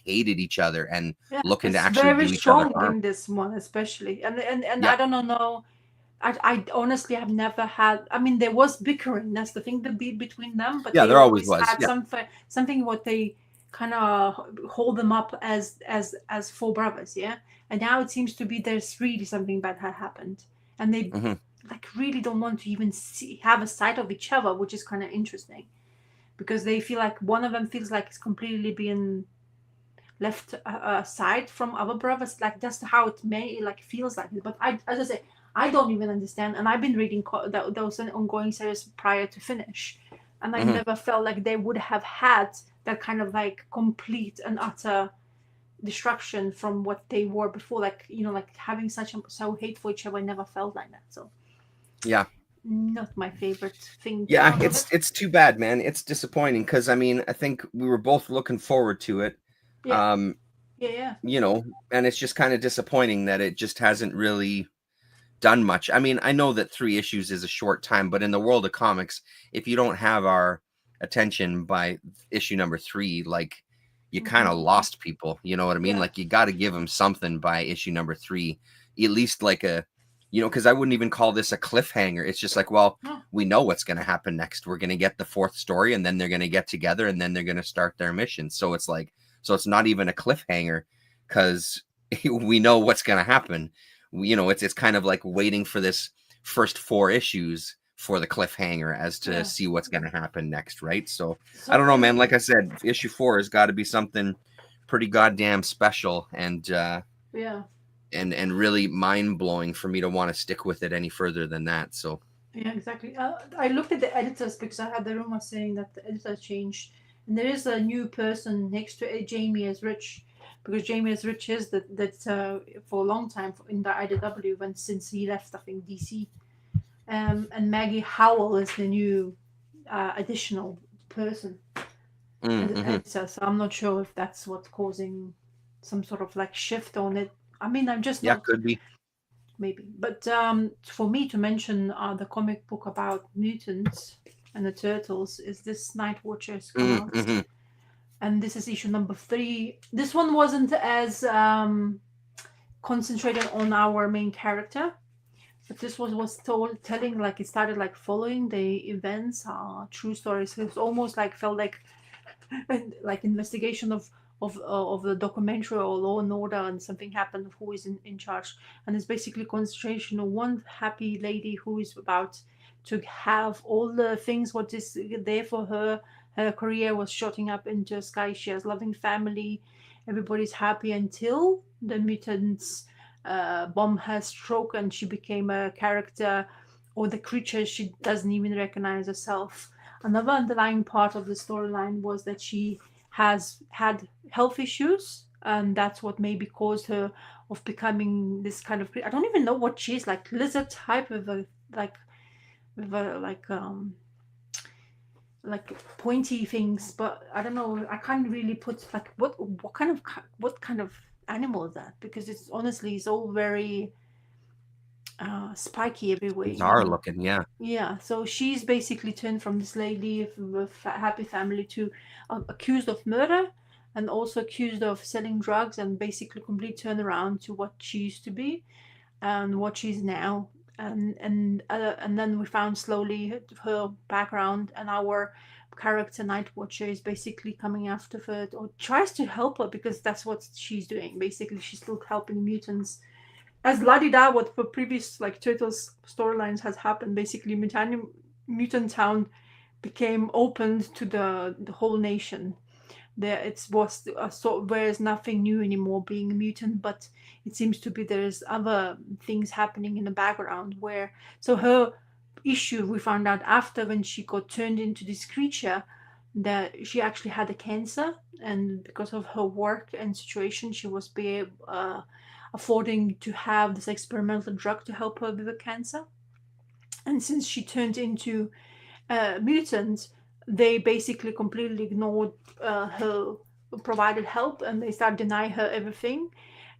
hated each other and looking to actually do each other harm. In this one especially, and I don't know. I honestly have never had. I mean, there was bickering. That's the thing, between them. But there always was. Had something what they kind of hold them up as 4 brothers. Yeah, and now it seems to be there's really something bad had happened. And they like really don't want to even have a sight of each other, which is kind of interesting, because they feel like one of them feels like it's completely being left aside from other brothers. Like that's how it may like feels like it. But I, as I say, I don't even understand. And I've been reading those ongoing series prior to finish, and I Mhm. never felt like they would have had that kind of like complete and utter destruction from what they were before. Like like having such so hate for each other. I never felt like that. So Yeah. not my favorite thing Yeah, out of it. it's too bad, man. It's disappointing because I mean, I think we were both looking forward to it. Yeah, Um, yeah, yeah. and it's just kind of disappointing that it just hasn't really done much. I mean, I know that 3 issues is a short time, but in the world of comics, if you don't have our attention by issue number 3, like you kind of Mhm. lost people. You know what I mean? Yeah. Like you got to give them something by issue number 3, at least like because I wouldn't even call this a cliffhanger. It's just like, well, No. we know what's going to happen next. We're going to get the 4th story, and then they're going to get together, and then they're going to start their mission. So it's like, so it's not even a cliffhanger because we know what's going to happen. It's kind of like waiting for this first 4 issues for the cliffhanger as to Yeah. see what's going to happen next, right? So I So don't know, man. Like I said, issue 4 has got to be something pretty goddamn special yeah. and really mind blowing for me to want to stick with it any further than that. So Yeah, exactly. I looked at the editors because I had the rumor saying that the editor changed, and there is a new person next to Jamie as Rich, because Jamie as Rich is that for a long time in the IDW when since he left I think DC, and Maggie Howell is the new additional person and the mm-hmm. editor. So I'm not sure if that's what's causing some sort of like shift on it. I mean, I'm just Yeah, not could be. maybe. But for me to mention the comic book about mutants and the turtles is this Night Watchers come out, Mm-hmm. and this is issue number 3. This one wasn't as concentrated on our main character, but this was told telling like it started like following the events, true stories. It was almost like felt like investigation of the documentary or Law and Order, and something happened. Who is in charge? And it's basically concentration on one happy lady who is about to have all the things what is there for her. Her career was shooting up into the sky. She has loving family. Everybody's happy until the mutants bomb her stroke and she became a character or the creature she doesn't even recognize herself. Another underlying part of the storyline was that she has had health issues, and that's what maybe caused her of becoming this kind of. I don't even know what she's like, lizard type with a like with a like pointy things, but I don't know. I can't really put like what kind of animal is that, because it's honestly it's all very spiky everywhere. Bizarre looking, yeah. Yeah, so she's basically turned from this lady with a happy family to accused of murder and also accused of selling drugs, and basically complete turnaround to what she used to be and what she's now. And then we found slowly her background, and our character Night Watcher is basically coming after her or tries to help her, because that's what she's doing. Basically, she's still helping mutants as la-di-da what for previous like turtles storylines has happened. Basically mutant town became opened to the whole nation. There it was a sort where it's nothing new anymore being a mutant, but it seems to be there's other things happening in the background where so her issue we found out after when she got turned into this creature that she actually had a cancer, and because of her work and situation she was affording to have this experimental drug to help her with the cancer. And since she turned into a mutant, they basically completely ignored her provided help, and they start denying her everything.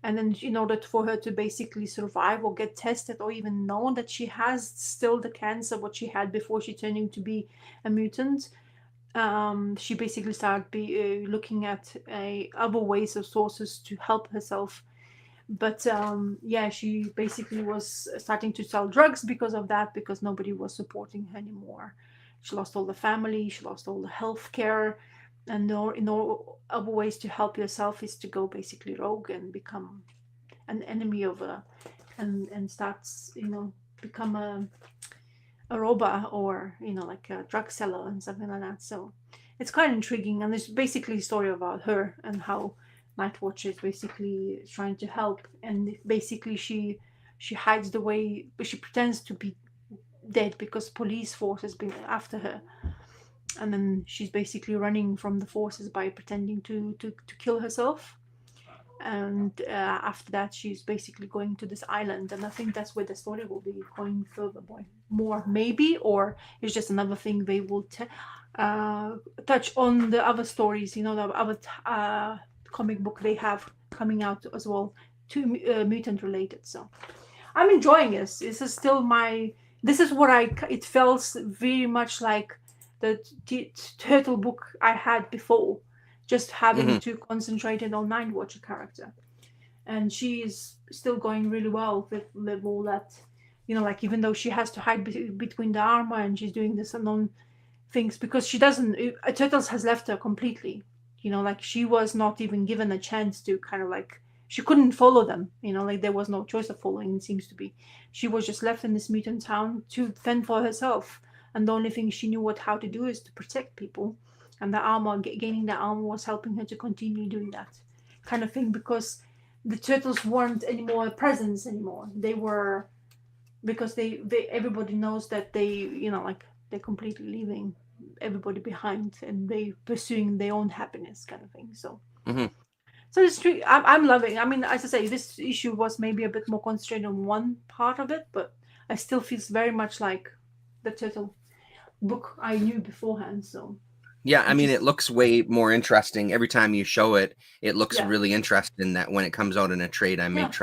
And then in order for her to basically survive or get tested or even know that she has still the cancer what she had before she turned into be a mutant, she basically started looking at other ways or sources to help herself. But yeah, she basically was starting to sell drugs because of that, because nobody was supporting her anymore. She lost all the family, she lost all the health care, and no other ways to help yourself is to go basically rogue and become an enemy of a and starts become a robber, or like a drug seller and something like that. So it's quite intriguing, and it's basically a story about her and how Nightwatch is basically trying to help, and basically she hides the way, but she pretends to be dead because police force has been after her, and then she's basically running from the forces by pretending to kill herself. And after that, she's basically going to this island, and I think that's where the story will be going further, boy, more maybe, or it's just another thing they will touch on the other stories, you know, the other comic book they have coming out as well, to mutant related. So I'm enjoying this. This is still my. This is what I. It feels very much like the turtle book I had before, just having Mhm. to concentrate on Night Watcher character, and she is still going really well with all that. You know, like even though she has to hide between the armor and she's doing this unknown things because she doesn't. Turtles has left her completely. You know, like she was not even given a chance to kind of like she couldn't follow them. You know, like there was no choice of following. It seems to be, she was just left in this mutant town to fend for herself, and the only thing she knew what how to do is to protect people. And the armor, gaining the armor, was helping her to continue doing that kind of thing because the turtles weren't anymore a presence anymore. They were because they everybody knows that they, you know, like they're completely leaving everybody behind and they pursuing their own happiness kind of thing. So Mhm. it's true. I'm loving, I mean, as I say, this issue was maybe a bit more concentrated on one part of it, but I still feels very much like the turtle book I knew beforehand. So Yeah, I which mean, is it looks way more interesting every time you show it. It looks yeah, really interesting that when it comes out in a trade, yeah, I may but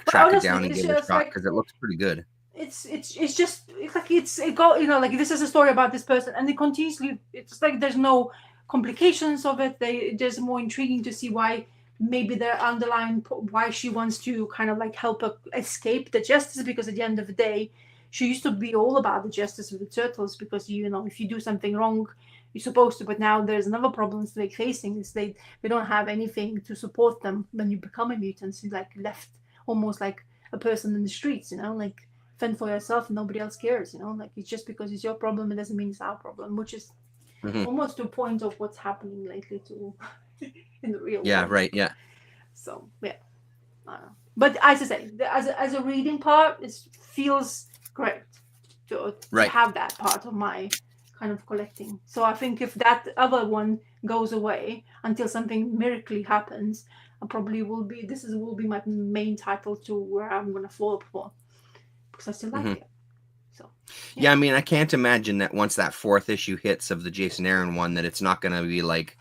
track it honestly down and it's give it a just shot like because it looks pretty good. it's just it's like it go, you know, like this is a story about this person and it continuously, it's like there's no complications of it. They There's more intriguing to see why, maybe their underlying why she wants to kind of like help her escape the justice, because at the end of the day she used to be all about the justice of the turtles, because you know if you do something wrong you're supposed to, but now there's another problem they're facing is they don't have anything to support them when you become a mutant. So like left almost like a person in the streets, you know, like fend for yourself and nobody else cares, you know, like it's just because it's your problem it doesn't mean it's our problem, which is Hmm. almost to a point of what's happening lately to in the real Yeah, world. right. Yeah, So yeah, I don't know. But as I say, as a reading part it feels great to right. have that part of my kind of collecting. So I think if that other one goes away until something miraculously happens, I probably will be, this is will be my main title to where I'm gonna fall up for, because I still Hmm. like it. So yeah. Yeah, I mean, I can't imagine that once that fourth issue hits of the Jason Aaron one, that it's not going to be like,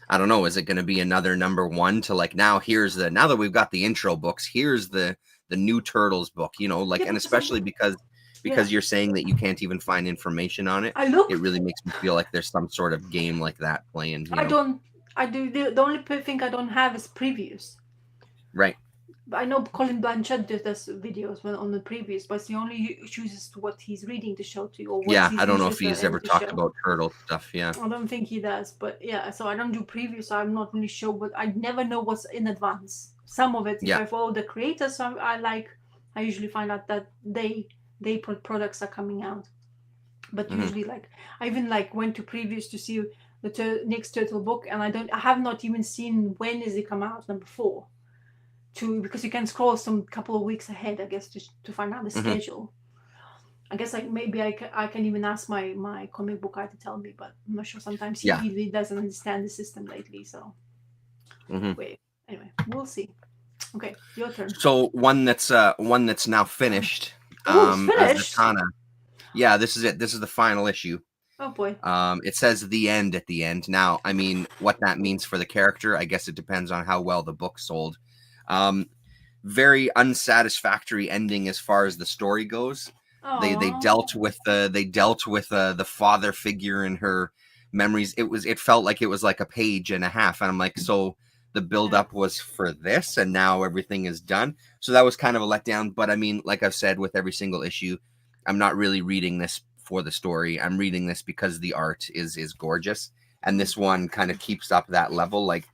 I don't know, is it going to be another number one to like now now that we've got the intro books, here's the new Turtles book, you know, like, Yeah, and because I, especially yeah, because you're saying that you can't even find information on it, I it looked. really makes me feel like there's some sort of game like that playing, you I know. don't. I do. The only thing I don't have is previews. Right. But I know Colin Blanchard does videos when on the previews, but he only chooses what he's reading to show to you or what Yeah, I his don't know if visuals are he's able ever to talked show. about Turtle stuff. Yeah. I don't think he does, but yeah. So I don't do previews. So I'm not really sure. But I never know what's in advance. Some of it, if Yeah. I follow the creators, I like. I usually find out that they put products are coming out. But Hmm. usually like I even like went to previews to see the next turtle book, and I have not even seen when is it come out, number 4, to because you can scroll some couple of weeks ahead, I guess, to find out the Hmm. schedule. I guess like maybe I can even ask my comic book guy to tell me, but I'm not sure. Sometimes Yeah. he doesn't understand the system lately, so Hmm. wait, anyway, we'll see. Okay, your turn. So one that's now finished, Oh, it's as finished. Zatanna. Yeah, this is it. This is the final issue. Oh boy. It says the end at the end. Now, I mean, what that means for the character, I guess it depends on how well the book sold. Um, Very unsatisfactory ending as far as the story goes. They Oh. dealt with the father figure in her memories. It felt like it was like a page and a half, and I'm like, so the build Yeah. up was for this, and now everything is done. So that was kind of a letdown. But I mean, like I've said with every single issue, I'm not really reading this for the story. I'm reading this because the art is gorgeous, and Mm. this one kind of keeps up that level. Like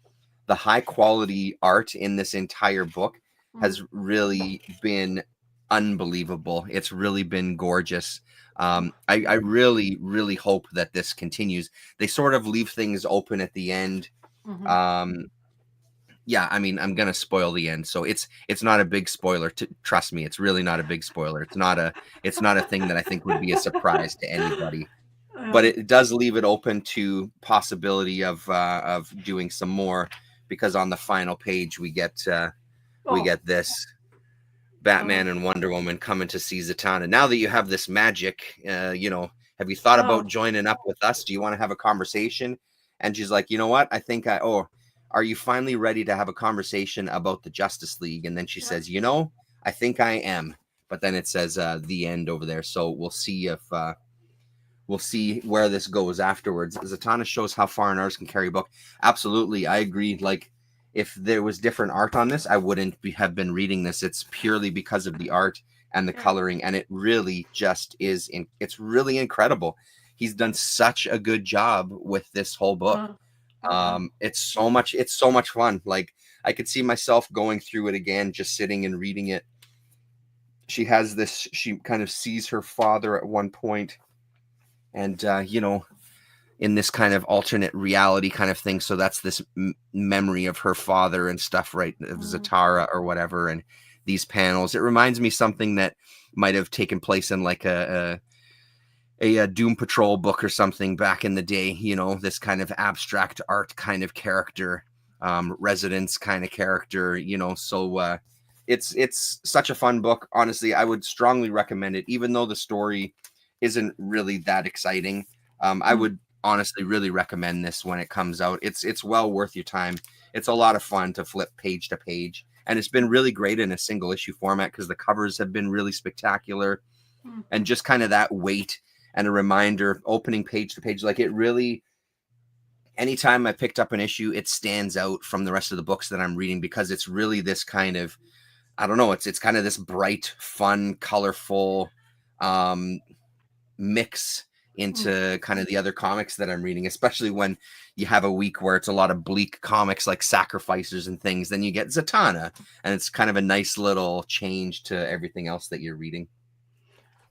the high quality art in this entire book Mm. has really been unbelievable. It's really been gorgeous. I really, really hope that this continues. They sort of leave things open at the end. Mm-hmm. Um, yeah, I mean, I'm gonna spoil the end, so it's not a big spoiler. Trust me, it's really not a big spoiler. It's not a thing that I think would be a surprise to anybody. But Yeah. it does leave it open to possibility of doing some more, because on the final page we get Oh, this oh, Batman and Wonder Woman coming to see Zatanna. Now that you have this magic, have you thought about oh. joining up with us? Do you want to have a conversation? And she's like, you know what? Are you finally ready to have a conversation about the Justice League? And then she Yeah. says, I think I am. But then it says the end over there. So we'll see where this goes afterwards. Zatanna shows how far an artist can carry a book. Absolutely. I agree. Like, if there was different art on this, I wouldn't have been reading this. It's purely because of the art and the Yeah. coloring. And it really just it's really incredible. He's done such a good job with this whole book. It's so much fun. Like, I could see myself going through it again, just sitting and reading it. She kind of sees her father at one point, and in this kind of alternate reality kind of thing. So that's this memory of her father and stuff, right? Of Zatara or whatever. And these panels, it reminds me something that might have taken place in like a Doom Patrol book or something back in the day, this kind of abstract art kind of character, residence kind of character, so it's such a fun book. Honestly, I would strongly recommend it, even though the story isn't really that exciting. I would honestly really recommend this when it comes out. It's well worth your time. It's a lot of fun to flip page to page, and it's been really great in a single issue format because the covers have been really spectacular, and just kind of that weight and a reminder, opening page to page. Like, it really, anytime I picked up an issue, it stands out from the rest of the books that I'm reading, because it's really this kind of, I don't know, it's kind of this bright, fun, colorful mix into kind of the other comics that I'm reading, especially when you have a week where it's a lot of bleak comics like Sacrificers and things. Then you get Zatanna, and it's kind of a nice little change to everything else that you're reading.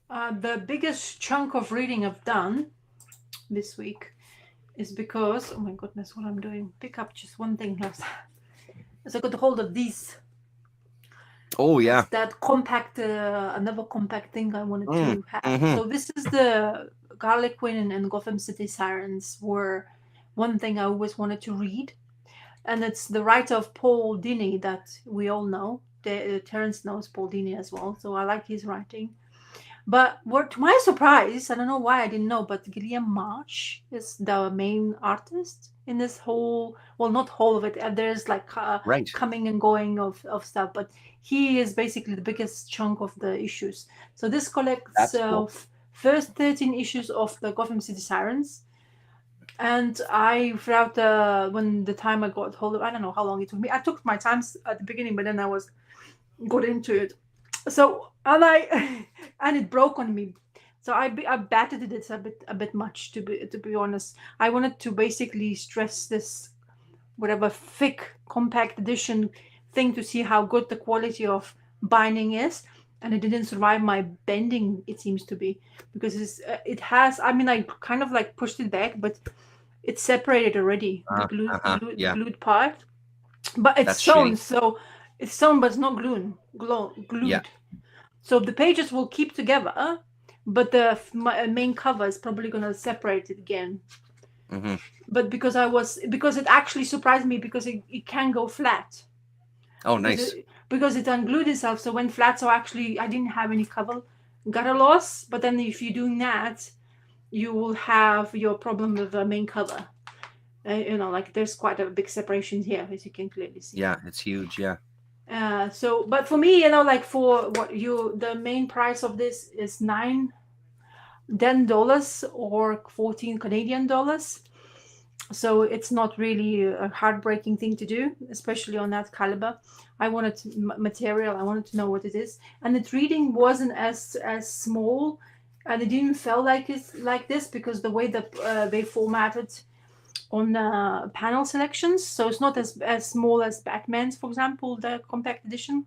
The biggest chunk of reading I've done this week is because, oh my goodness, what I'm doing. Pick up just one thing left. As I got hold of these. Oh yeah. It's that compact, another compact thing I wanted to have. So this is the Harley Quinn and Gotham City Sirens were one thing I always wanted to read. And it's the writer of Paul Dini that we all know. Terrence knows Paul Dini as well, so I like his writing. But to my surprise, I don't know why I didn't know, but Guillaume March is the main artist in this whole, well, not whole of it. There's like right. coming and going of stuff, but he is basically the biggest chunk of the issues. So this collects Cool. first 13 issues of the Gotham City Sirens. And throughout when the time I got hold of, I don't know how long it took me. I took my time at the beginning, but then I got into it. So and it broke on me. So I batted it a bit much, to be honest. I wanted to basically stress this whatever thick compact edition thing to see how good the quality of binding is, and it didn't survive my bending. It seems to be because it has. I mean, I kind of like pushed it back, but it's separated already. The glued part, but it's sewn. Shitty. So it's sewn, but it's not glued. Yeah. So the pages will keep together, but the main cover is probably going to separate it again. But because it actually surprised me because it can go flat. Oh, nice. Because it unglued itself, so went flat. So actually, I didn't have any cover. Got a loss, but then if you're doing that, you will have your problem with the main cover. Like there's quite a big separation here, as you can clearly see. Yeah, it's huge. Yeah. But for me, like for the main price of this is $10 or 14 Canadian dollars. So it's not really a heartbreaking thing to do, especially on that caliber. I wanted material. I wanted to know what it is, and the reading wasn't as small, and it didn't feel like it's like this because the way that they formatted on panel selections, so it's not as small as Batman's, for example, the compact edition.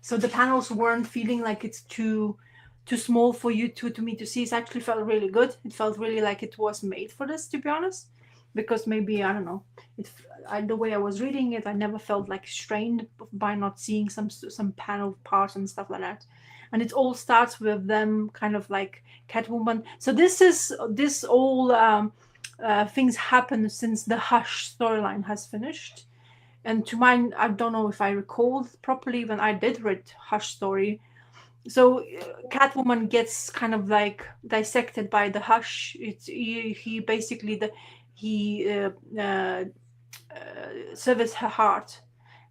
So the panels weren't feeling like it's too small for you to me to see. It actually felt really good. It felt really like it was made for this, to be honest. because maybe I don't know. The way I was reading it, I never felt like strained by not seeing some panel parts and stuff like that. And it all starts with them kind of like Catwoman. So this all things happen since the Hush storyline has finished. And to mine, I don't know if I recalled properly when I did read Hush story. So Catwoman gets kind of like dissected by the Hush. He basically he severs her heart,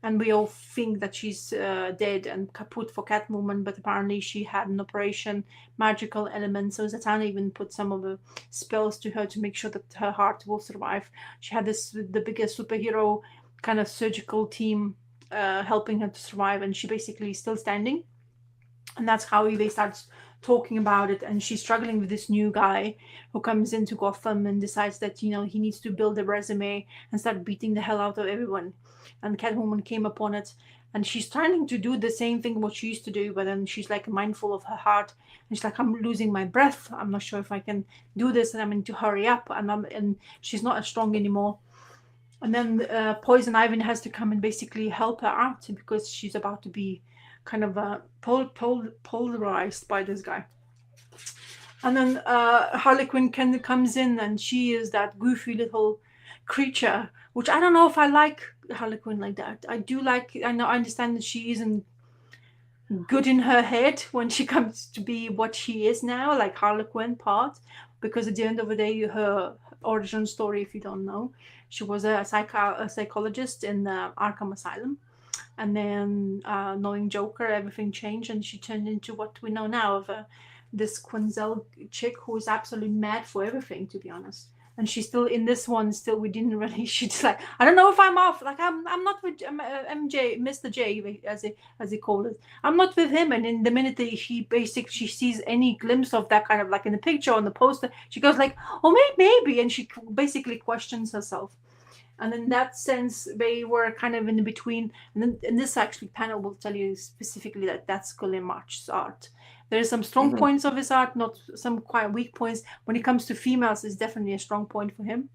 and we all think that she's dead and kaput for Catwoman, but apparently she had an operation, magical element. So Zatanna even put some of the spells to her to make sure that her heart will survive. She had the biggest superhero kind of surgical team helping her to survive, and she basically is still standing. And that's how they start talking about it. And she's struggling with this new guy who comes into Gotham and decides that he needs to build a resume and start beating the hell out of everyone. And Catwoman came upon it, and she's trying to do the same thing what she used to do, but then she's like mindful of her heart, and she's like, I'm losing my breath, I'm not sure if I can do this, and I'm going to hurry up, and she's not as strong anymore. And then Poison Ivy has to come and basically help her out because she's about to be kind of polarized by this guy. And then Harley Quinn comes in, and she is that goofy little creature, which I don't know if I like Harley Quinn like that. I understand that she isn't good in her head when she comes to be what she is now, like Harley Quinn part, because at the end of the day, her origin story, if you don't know, she was a psychologist in Arkham Asylum. And then knowing Joker, everything changed, and she turned into what we know now of this Quinzel chick who is absolutely mad for everything, to be honest. And she's still in this one. Still, we didn't really. She's like, I don't know if I'm off. Like I'm not with MJ, Mr. J, as they call it. I'm not with him. And in the minute that she sees any glimpse of that kind of like in the picture on the poster, she goes like, oh maybe, and she basically questions herself. And in that sense, they were kind of in between. And then in this actually panel will tell you specifically that that's Gully March's art. There's some strong points of his art, not some quite weak points. When it comes to females, it's definitely a strong point for him.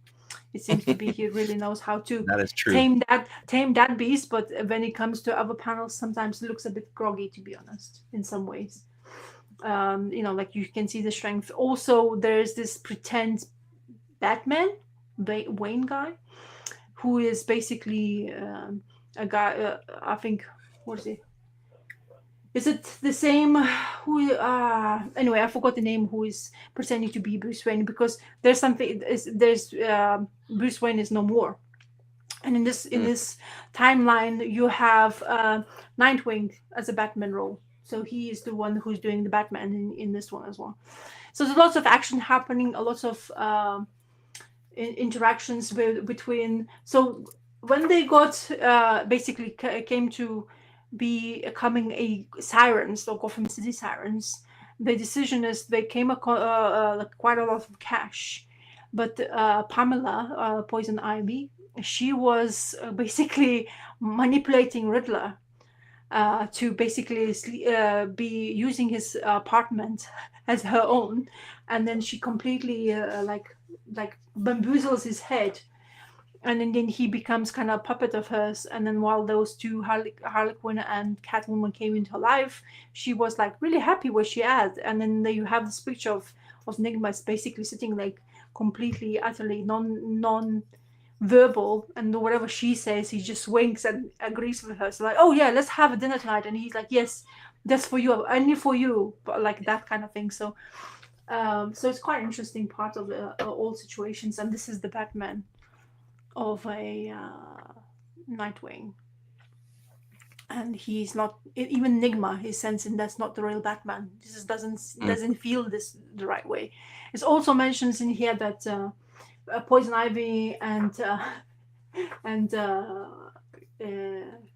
It seems to be he really knows how to That is true. tame that beast. But when it comes to other panels, sometimes it looks a bit groggy, to be honest, in some ways. Like you can see the strength. Also, there's this pretend Batman, Wayne guy, who is basically a guy, I think, what is it? Is it the same who, anyway, I forgot the name, who is pretending to be Bruce Wayne, because there's something, Bruce Wayne is no more. And in this timeline, you have Nightwing as a Batman role. So he is the one who's doing the Batman in this one as well. So there's lots of action happening, a lot of interactions between. So when they got basically came to becoming a Sirens, or Gotham City Sirens, the decision is they came quite a lot of cash, but Pamela, Poison Ivy, she was basically manipulating Riddler to basically be using his apartment as her own, and then she completely like bamboozles his head, and then he becomes kind of a puppet of hers. And then while those two, Harley Quinn and Catwoman, came into her life, she was like really happy where she at. And then you have this picture of Nigma basically sitting like completely, utterly non-verbal, and whatever she says, he just winks and agrees with her. So like, oh yeah, let's have a dinner tonight. And he's like, yes, that's for you, only for you, but like that kind of thing. So it's quite an interesting part of all situations. And this is the Batman of a Nightwing, and he's not even Nigma. He's sensing that's not the real Batman. This just doesn't feel this the right way. It's also mentions in here that Poison Ivy and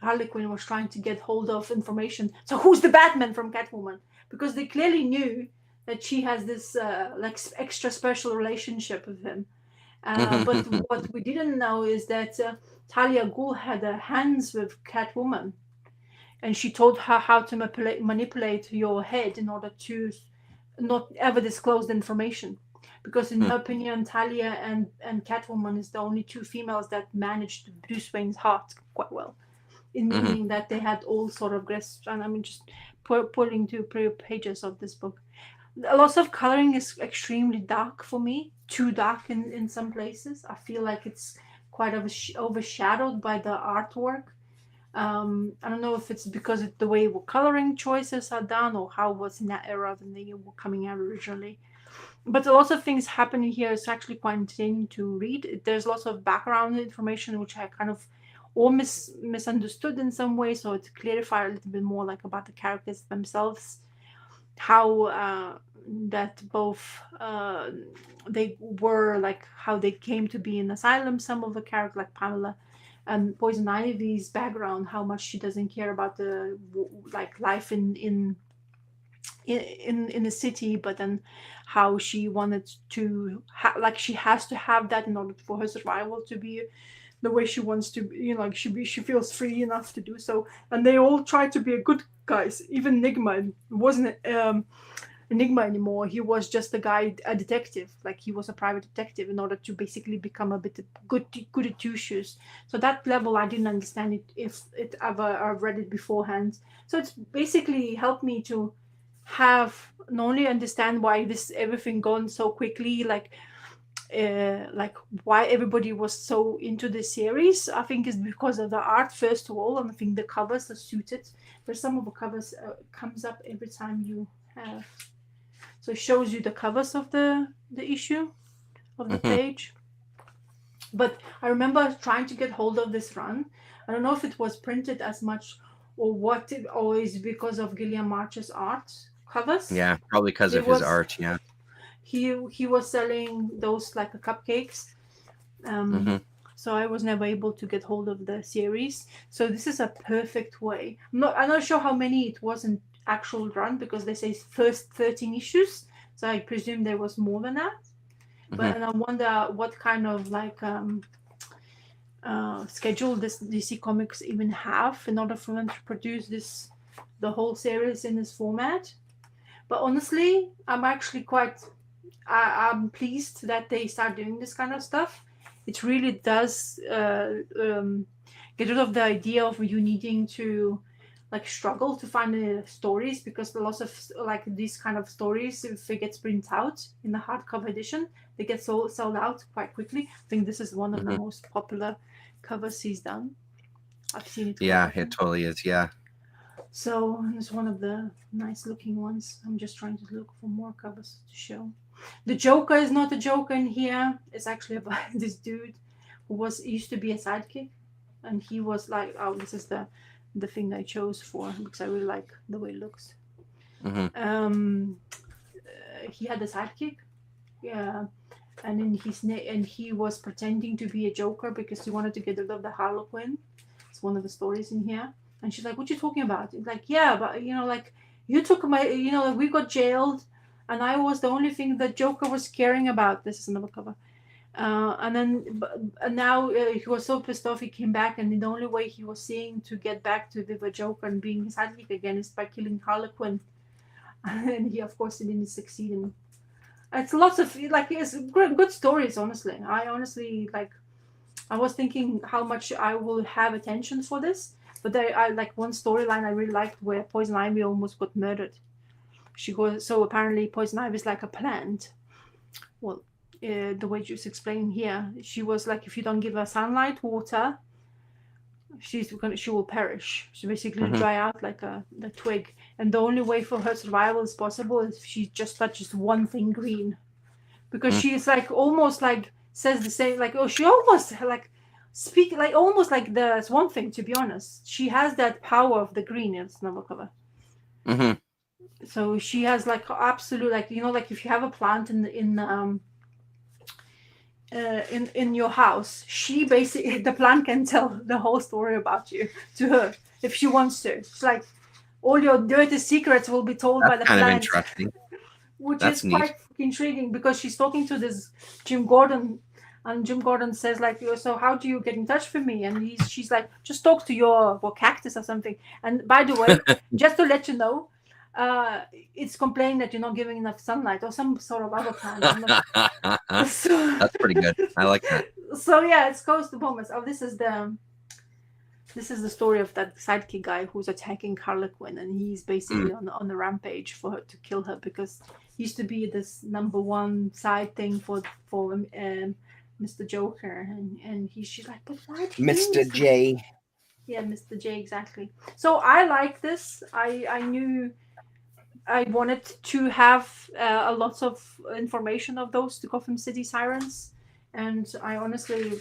Harley Quinn was trying to get hold of information. So who's the Batman from Catwoman? Because they clearly knew that she has this like extra special relationship with him. But what we didn't know is that Talia Ghul had hands with Catwoman, and she told her how to manipulate your head in order to not ever disclose the information. because in Hmm. her opinion, Talia and Catwoman is the only two females that managed Bruce Wayne's heart quite well. Meaning that they had all sort of grasp. And I mean, just pulling two pages of this book. A lot of coloring is extremely dark for me, too dark in some places. I feel like it's quite overshadowed by the artwork. I don't know if it's because of the way coloring choices are done or how it was in that era than they were coming out originally. But a lot of things happening here is actually quite entertaining to read. There's lots of background information which I kind of or misunderstood in some way, so to clarify a little bit more like about the characters themselves, how that both they were like how they came to be in asylum. Some of the characters like Pamela and Poison Ivy's background, how much she doesn't care about the like life in the city, but then how she wanted to like she has to have that in order for her survival to be the way she wants to, like she feels free enough to do so. And they all try to be a good guys. Even Enigma wasn't Enigma anymore. He was just a guy, a detective. Like he was a private detective in order to basically become a bit good at two shoes. So that level I didn't understand it if it ever I read it beforehand. So it's basically helped me to have not only understand why this everything gone so quickly, like why everybody was so into the series. I think is because of the art first of all, and I think the covers are suited. There's some of the covers comes up every time you have, so it shows you the covers of the issue of the page. But I remember trying to get hold of this run. I don't know if it was printed as much or what it always because of Gillian March's art covers. Yeah, probably because It of his was art. Yeah. he was selling those like cupcakes. So I was never able to get hold of the series. So this is a perfect way. I'm not sure how many it was in actual run because they say first 13 issues. So I presume there was more than that. But and I wonder what kind of like schedule this DC Comics even have in order for them to produce the whole series in this format. But honestly, I'm actually I'm pleased that they start doing this kind of stuff. It really does get rid of the idea of you needing to like struggle to find the stories, because the lots of like these kind of stories, if it gets printed out in the hardcover edition, they get sold out quite quickly. I think this is one of the most popular covers he's done. I've seen it. Yeah, it totally is. Yeah. So it's one of the nice looking ones. I'm just trying to look for more covers to show. The Joker is not a Joker in here. It's actually about this dude who used to be a sidekick, and he was like, oh, this is the thing I chose for because I really like the way it looks. He had a sidekick, yeah, and then he was pretending to be a Joker because he wanted to get rid of the Harlequin. It's one of the stories in here. And she's like, what you talking about? It's like, yeah, but like you took my, like we got jailed and I was the only thing that Joker was caring about. This is another cover. And now he was so pissed off he came back, and the only way he was seeing to get back to the Joker and being his sidekick again is by killing Harlequin. And he of course didn't succeed. And it's lots of like it's good stories, honestly. I was thinking how much I will have attention for this. But I like one storyline I really liked where Poison Ivy almost got murdered. So apparently Poison Ivy is like a plant. Well, the way it's explained here, she was like, if you don't give her sunlight, water, she will perish. She basically dry out like the twig. And the only way for her survival is possible is if she just touches one thing green. Because she's like almost like says the same, like, oh, she almost like speak like almost like the Swamp Thing, to be honest. She has that power of the green in novel cover. So she has like absolute, like, like if you have a plant in your house, she basically, the plant can tell the whole story about you to her if she wants to. It's like all your dirty secrets will be told by the plant. Kind of interesting. Which is quite intriguing because she's talking to this Jim Gordon. And Jim Gordon says, like, so how do you get in touch with me? And she's like, just talk to your cactus or something. And by the way, just to let you know, it's complaining that you're not giving enough sunlight or some sort of other plan. I'm not, so, That's pretty good. I like that. So yeah, it's close to moments. Oh, this is the story of that sidekick guy who's attacking Harley Quinn, and he's basically on the rampage for her to kill her because he used to be this number one side thing for Mr. Joker, and she's like, but why? Mr. J. Yeah, Mr. J, exactly. So I like this. I knew I wanted to have a lot of information of those, the Gotham City Sirens, and I honestly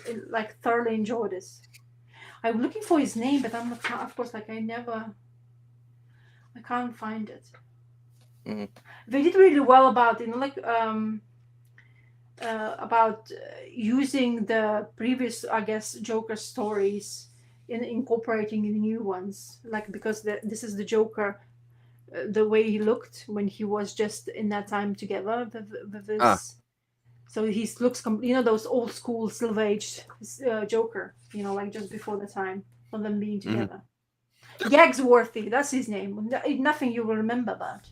thoroughly enjoyed this. I'm looking for his name, but I'm not. Of course, I can't find it. Mhm. They did really well about about using the previous, I guess, Joker stories in incorporating the new ones, because this is the Joker, the way he looked when he was just in that time together with his. So he looks, those old school Silver Age Joker, just before the time of them being together. Gagsworthy, that's his name. Nothing you will remember about,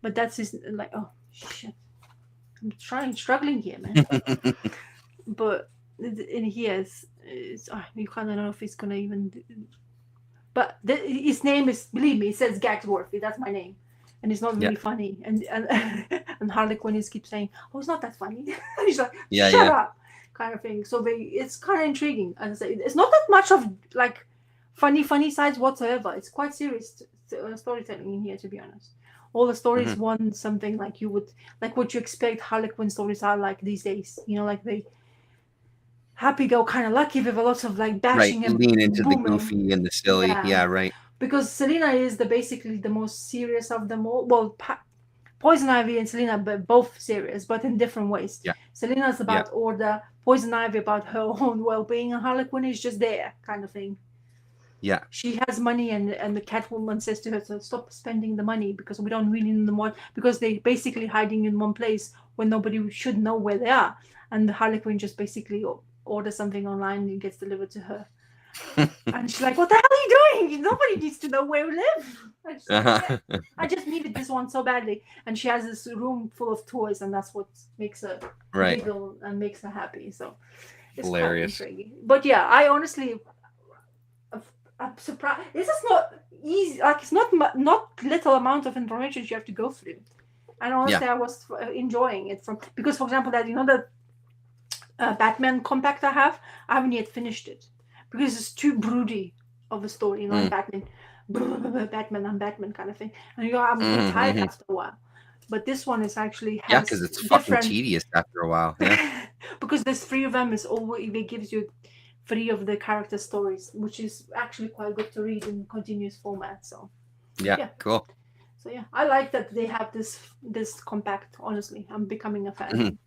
but that's his. Oh shit, I'm struggling here, man. But in here, you kind of know if he's gonna even. But his name is, believe me, it says Gagsworthy. That's my name. And it's not really funny. And Harley Quinn keeps saying, "Oh, it's not that funny." And he's like, "Shut up," kind of thing. So it's kind of intriguing. As I say, it's not that much of funny sides whatsoever. It's quite serious storytelling in here, to be honest. All the stories want something what you expect Harley Quinn stories are like these days. They happy-go-kind-of-lucky with a lot of bashing and lean into booming. the goofy and the silly. Yeah, right. Because Selina is basically the most serious of them all. Well, Poison Ivy and Selina both serious, but in different ways. Yeah. Selina's about order, Poison Ivy about her own well-being, and Harley Quinn is just there, kind of thing. Yeah. She has money, and the Catwoman says to her to stop spending the money because we don't really need them more, because they're basically hiding in one place where nobody should know where they are. And Harley Quinn just basically orders something online and it gets delivered to her. And she's like, "What the hell are you doing? Nobody needs to know where we live." I just needed this one so badly. And she has this room full of toys, and that's what makes her giggle and makes her happy. So it's hilarious. Kind of intriguing. But yeah, I honestly, I'm surprised. This is not easy. It's not little amount of information you have to go through. And honestly, I was enjoying it because, for example, that the Batman compact I haven't yet finished it. Because it's too broody of a story, Batman, I'm Batman kind of thing. And I'm tired after a while. But this one is actually because it's fucking tedious after a while. Yeah. Because there's 3 of them. It gives you 3 of the character stories, which is actually quite good to read in continuous format. So yeah. Cool. So yeah, I like that they have this compact. Honestly, I'm becoming a fan.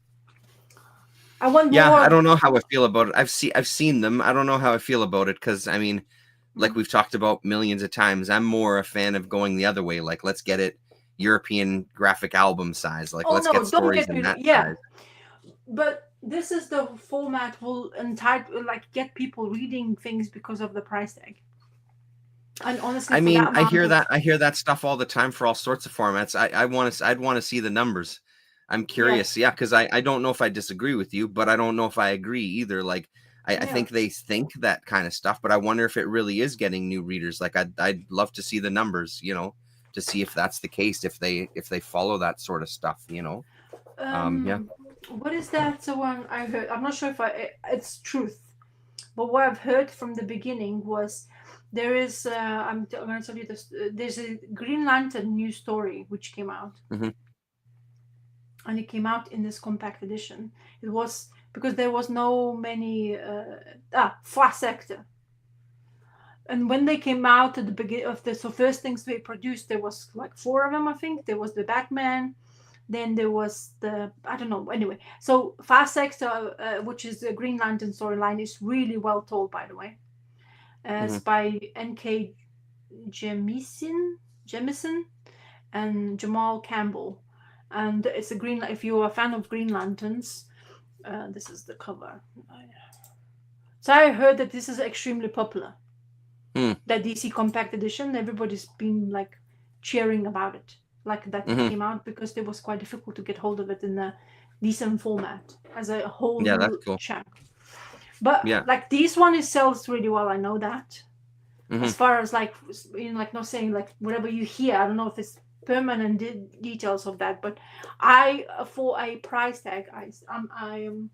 I want more. I don't know how I feel about it. I've seen them. I don't know how I feel about it because I mean, like we've talked about millions of times, I'm more a fan of going the other way. Like, let's get it European graphic album size. Like, let's get stories in that size. But this is the format will get people reading things because of the price tag. And honestly, I mean, I hear that stuff all the time for all sorts of formats. I'd want to see the numbers. I'm curious, because I don't know if I disagree with you, but I don't know if I agree either. Like, I think they think that kind of stuff, but I wonder if it really is getting new readers. Like, I'd love to see the numbers, to see if that's the case, if they follow that sort of stuff, What is that one I heard? I'm not sure if it's truth, but what I've heard from the beginning was there is. I'm going to tell you this. There's a Green Lantern new story which came out. And it came out in this compact edition. It was because there was no many Far Sector. And when they came out at the beginning of first things they produced, there was 4 of them, I think. There was the Batman, then there was I don't know. Anyway, so Far Sector, which is the Green Lantern storyline, is really well told, by the way. It's by N.K. Jemisin and Jamal Campbell. And it's if you're a fan of Green Lanterns, this is the cover. So I heard that this is extremely popular. That DC Compact Edition, everybody's been cheering about it. like that Mhm. came out, because it was quite difficult to get hold of it in a decent format as a whole Yeah, that's cool. chunk. But Yeah. like this one, it sells really well. I know that. As Mhm. far as like, you know, like not saying like whatever you hear, I don't know if it's permanent details of that, but I for a price tag, I'm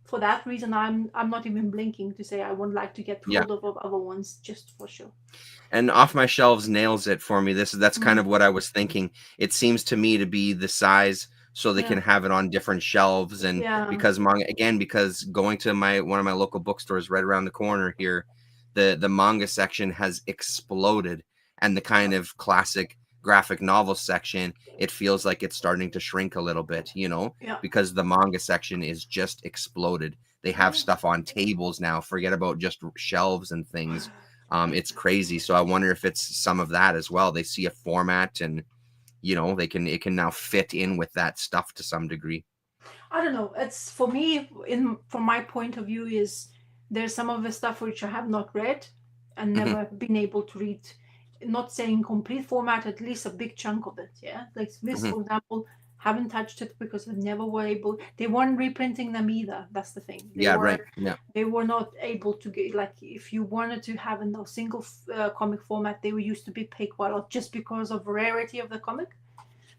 for that reason I'm not even blinking to say I would like to get Yeah. hold of other ones just for sure. And Off My Shelves nails it for me. That's kind Mm. of what I was thinking. It seems to me to be the size so they Yeah. can have it on different shelves, and Yeah. because manga, again, because going to one of my local bookstores right around the corner here, the manga section has exploded, and the kind of classic graphic novel section, it feels like it's starting to shrink a little bit, Yeah. because the manga section is just exploded. They have stuff on tables now. Forget about just shelves and things. It's crazy. So I wonder if it's some of that as well. They see a format, and it can now fit in with that stuff to some degree. I don't know. It's for me, from my point of view, is there's some of the stuff which I have not read and Mhm. never been able to read. Not saying complete format, at least a big chunk of it. Yeah, like this, Mhm. for example, haven't touched it because I never were able. They weren't reprinting them either. That's the thing. Yeah, right. Yeah. They were not able to get, like, if you wanted to have in a single comic format, they were used to be paid quite a lot just because of rarity of the comic.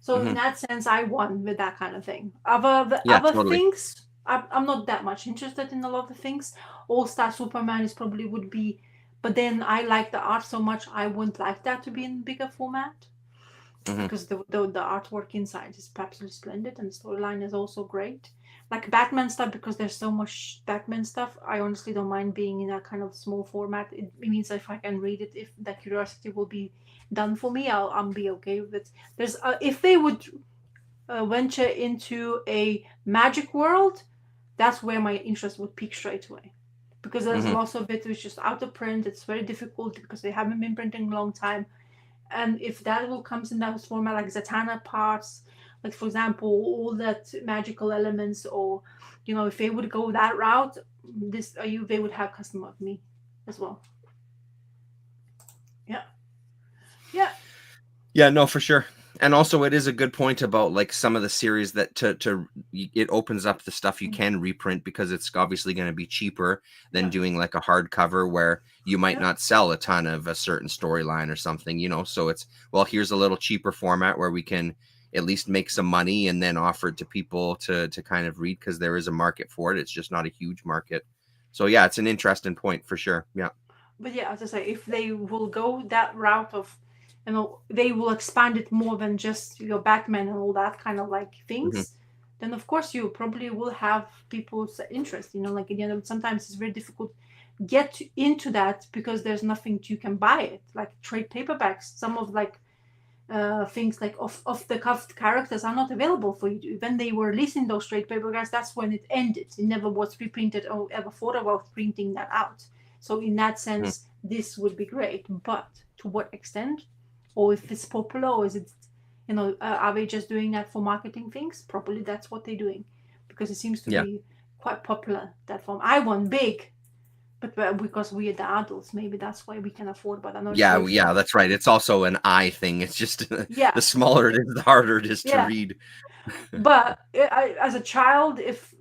So in Mhm. that sense, I won with that kind of thing. Yeah, Other totally. things, I'm not that much interested in a lot of things. All Star Superman is probably would be, but then I like the art so much, I wouldn't like that to be in bigger format, Mhm. because the artwork inside is absolutely splendid and the storyline is also great. Like Batman stuff, because there's so much Batman stuff, I honestly don't mind being in a kind of small format. It means if I can read it, if the curiosity will be done for me, I'll be okay with it. There's if they would venture into a magic world, that's where my interest would peak straight away. Because there's Mhm. lots of it which is out of print. It's very difficult because they haven't been printing a long time. And if that will comes in that format, like Zatanna parts, like for example, all that magical elements, or if they would go that route, they would have custom of me as well. Yeah, yeah, Yeah, no, for sure. And also, it is a good point about like some of the series that it opens up the stuff you can reprint, because it's obviously going to be cheaper than yeah, doing like a hardcover where you might yeah. not sell a ton of a certain storyline or something. So it's, well, here's a little cheaper format where we can at least make some money and then offer it to people to kind of read, because there is a market for it. It's just not a huge market. So yeah, it's an interesting point for sure. Yeah. But yeah, as I say, if they will go that route of, they will expand it more than just your Batman and all that kind of like Hmm. things, then of course you probably will have people's interest. Like sometimes it's very difficult get into that because there's nothing you can buy it, like trade paperbacks. Some of like things like off the cuff characters are not available for you. When they were releasing those trade paperbacks, that's when it ended. It never was reprinted or ever thought about printing that out. So in that Hmm. sense, this would be great. But to what extent, or if it's popular, or is it, are they just doing that for marketing things? Probably that's what they're doing, because it seems to Yeah. be quite popular, that form. I want big, but because we are the adults, maybe that's why we can afford. But I'm not sure Yeah, if yeah, that's right. It's also an eye thing. It's just yeah, the smaller it is, the harder it is to yeah. read. But as a child, if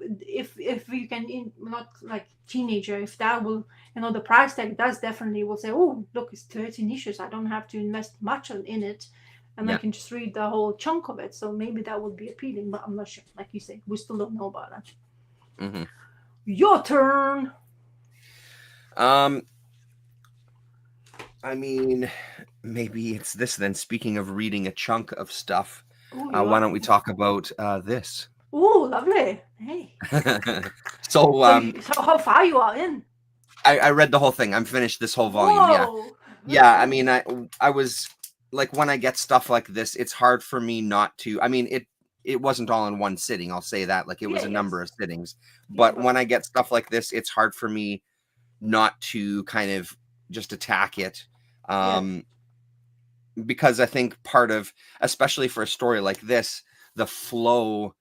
you can, not like teenager, if that will, the price tag does definitely will say, oh look, it's 13 issues, I don't have to invest much in it, and I Yeah. can just read the whole chunk of it. So maybe that would be appealing, but I'm not sure. Like you say, we still don't know about that. Hmm. Your turn. Um, I mean, maybe it's this then. Speaking of reading a chunk of stuff, Oh, why don't we talk about this? oh, lovely. Hey. So, So how far you are in? I read the whole thing. I'm finished this whole volume. Yeah, Whoa. yeah. I mean, I was like, when I get stuff like this, it's hard for me not to. I mean, it wasn't all in one sitting. I'll say that. Like, it was Yeah, a yes. number of sittings. Yeah, But but when I get stuff like this, it's hard for me not to kind of just attack it. yeah, Um, because I think part of, especially for a story like this, the flow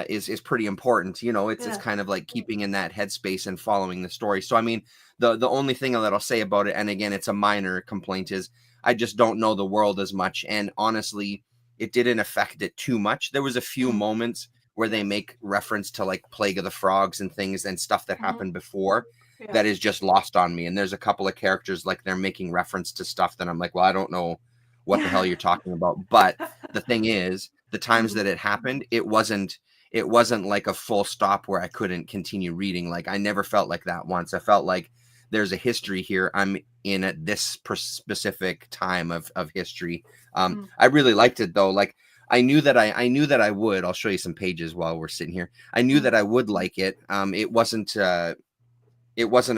is pretty important. It's yeah, kind of like keeping in that headspace and following the story. So I mean, the only thing that I'll say about it, and again, it's a minor complaint, is I just don't know the world as much. And honestly, affect it too much. There was a few moments where they make reference to like Plague of the Frogs and things and stuff that happened before that is just lost on me. And there's a couple of characters like they're making reference to stuff that I'm like, well, I don't know what the hell you're talking about. But the thing is, the times that it happened, it wasn't like a full stop where I couldn't continue reading. Like I never felt like that once. I felt like there's a history here. I'm in at this specific time of history. I really liked it though. Like I knew that I would. I'll show you some pages while we're sitting here. I knew that I would like it. It wasn't a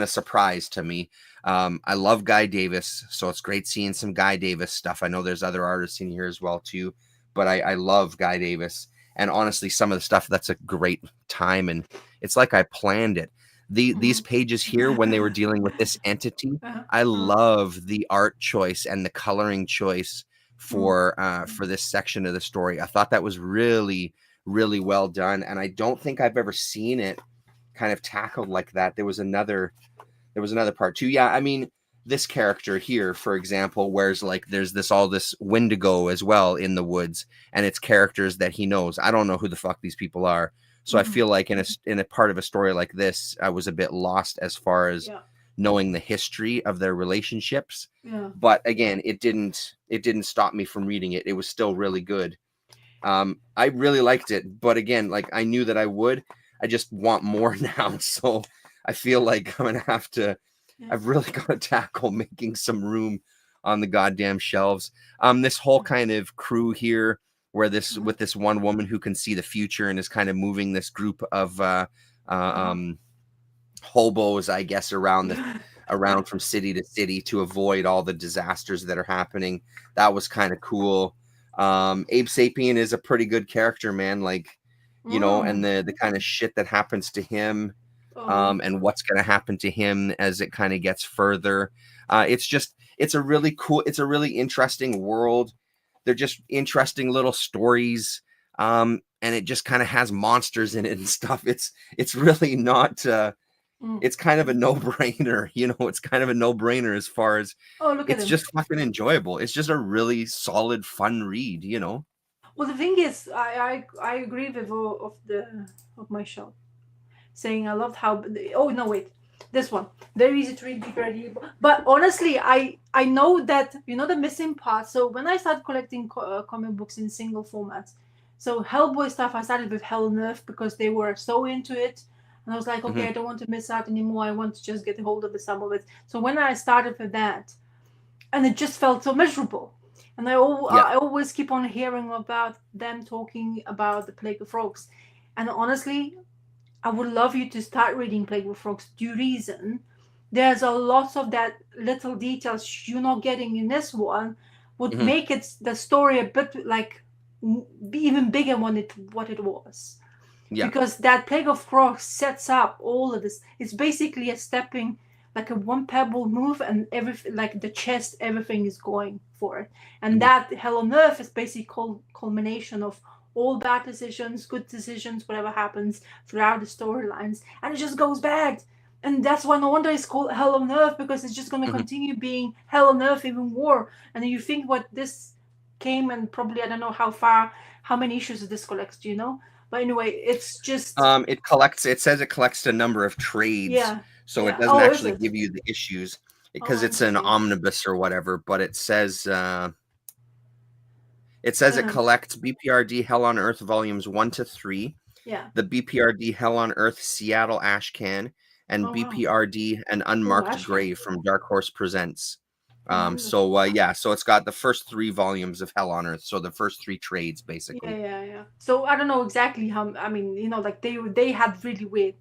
surprise to me. I love Guy Davis, so it's great seeing some Guy Davis stuff. I know there's other artists in here as well too, but I love Guy Davis. And honestly, some of the stuff, that's a great time, and it's like I planned it. These pages here, when they were dealing with this entity, I love the art choice and the coloring choice for this section of the story. I thought that was really, really well done, and I don't think I've ever seen it kind of tackled like that. There was another part too. Yeah, I mean, this character here, for example, where's like there's this Wendigo as well in the woods, and it's characters that he knows. I don't know who the fuck these people are. So I feel like in a part of a story like this, I was a bit lost as far as knowing the history of their relationships. Yeah. But again, it didn't stop me from reading it. It was still really good. I really liked it, but again, like I knew that I would. I just want more now. So I feel like I'm gonna have to. I've really got to tackle making some room on the goddamn shelves. This whole kind of crew here, where with this one woman who can see the future and is kind of moving this group of hobos, I guess, around from city to city to avoid all the disasters that are happening. That was kind of cool. Abe Sapien is a pretty good character, man. Like, you know, and the kind of shit that happens to him. And what's going to happen to him as it kind of gets further. It's a really interesting world. They're just interesting little stories. And it just kind of has monsters in it and stuff. It's really not, it's kind of a no-brainer, you know, it's kind of a no-brainer as far as it's just fucking enjoyable. It's just a really solid, fun read, you know? Well, the thing is, I agree with all of my show. Saying I loved how this one very easy to read, very but honestly I know that you know the missing part. So when I started collecting comic books in single formats, so Hellboy stuff, I started with Hell on Earth because they were so into it, and I was like, okay, I don't want to miss out anymore, I want to just get a hold of the sum of it. So when I started with that, and it just felt so miserable, and I always keep on hearing about them talking about the Plague of Frogs, and honestly I would love you to start reading Plague of Frogs. Due reason, there's a lot of that little details you're not getting in this one would make the story a bit like even bigger than what it was. Yeah. Because that Plague of Frogs sets up all of this. It's basically a stepping, like a one pebble move, and everything, like the chest, everything is going for it. And that Hell on Earth is basically culmination of all bad decisions, good decisions, whatever happens throughout the storylines, and it just goes bad. And that's why no wonder it's called Hell on Earth, because it's just going to continue being Hell on Earth even more. And then you think what this came, and probably I don't know how many issues this collects, do you know? But anyway, it's just it says it collects a number of trades. Yeah. So it doesn't actually give you the issues because it's an omnibus or whatever, but it says it collects BPRD Hell on Earth volumes 1 to 3. Yeah. The BPRD Hell on Earth Seattle Ashcan and BPRD An Unmarked Grave from Dark Horse Presents. So it's got the first 3 volumes of Hell on Earth. So the first 3 trades basically. Yeah. So I don't know exactly how, I mean, you know, like they had really weird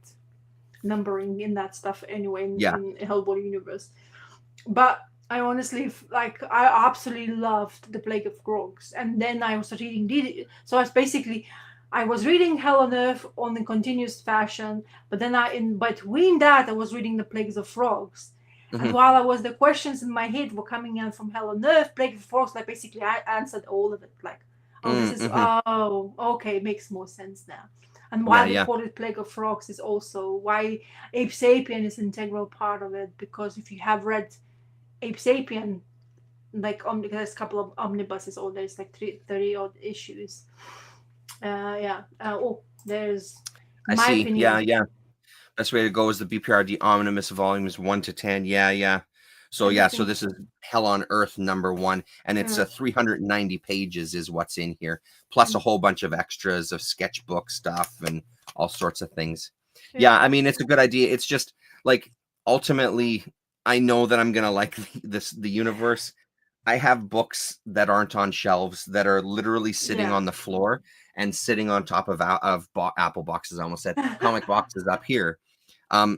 numbering in that stuff anyway in Hellboy universe. But I honestly, like, I absolutely loved the Plague of Frogs. And then I was reading, so I was reading Hell on Earth on a continuous fashion, but then in between that, I was reading the Plagues of Frogs. And while the questions in my head were coming in from Hell on Earth, Plague of Frogs, like basically I answered all of it. Like, okay, it makes more sense now. And why they call it Plague of Frogs is also why Ape Sapien is an integral part of it, because if you have read Ape Sapien, like there's a couple of omnibuses, or there's like 30 odd issues. There's, in I my see. Yeah, opinion, yeah. Best way to go is the BPRD Omnibus volumes 1 to 10. Yeah, yeah. So and the yeah, so thing, this is Hell on Earth #1, and it's yeah. 390 pages is what's in here, plus a whole bunch of extras of sketchbook stuff and all sorts of things. Yeah, I mean, it's a good idea. It's just like ultimately, I know that I'm gonna like the universe. I have books that aren't on shelves that are literally sitting Yeah. on the floor and sitting on top of Apple boxes. I almost said comic boxes up here.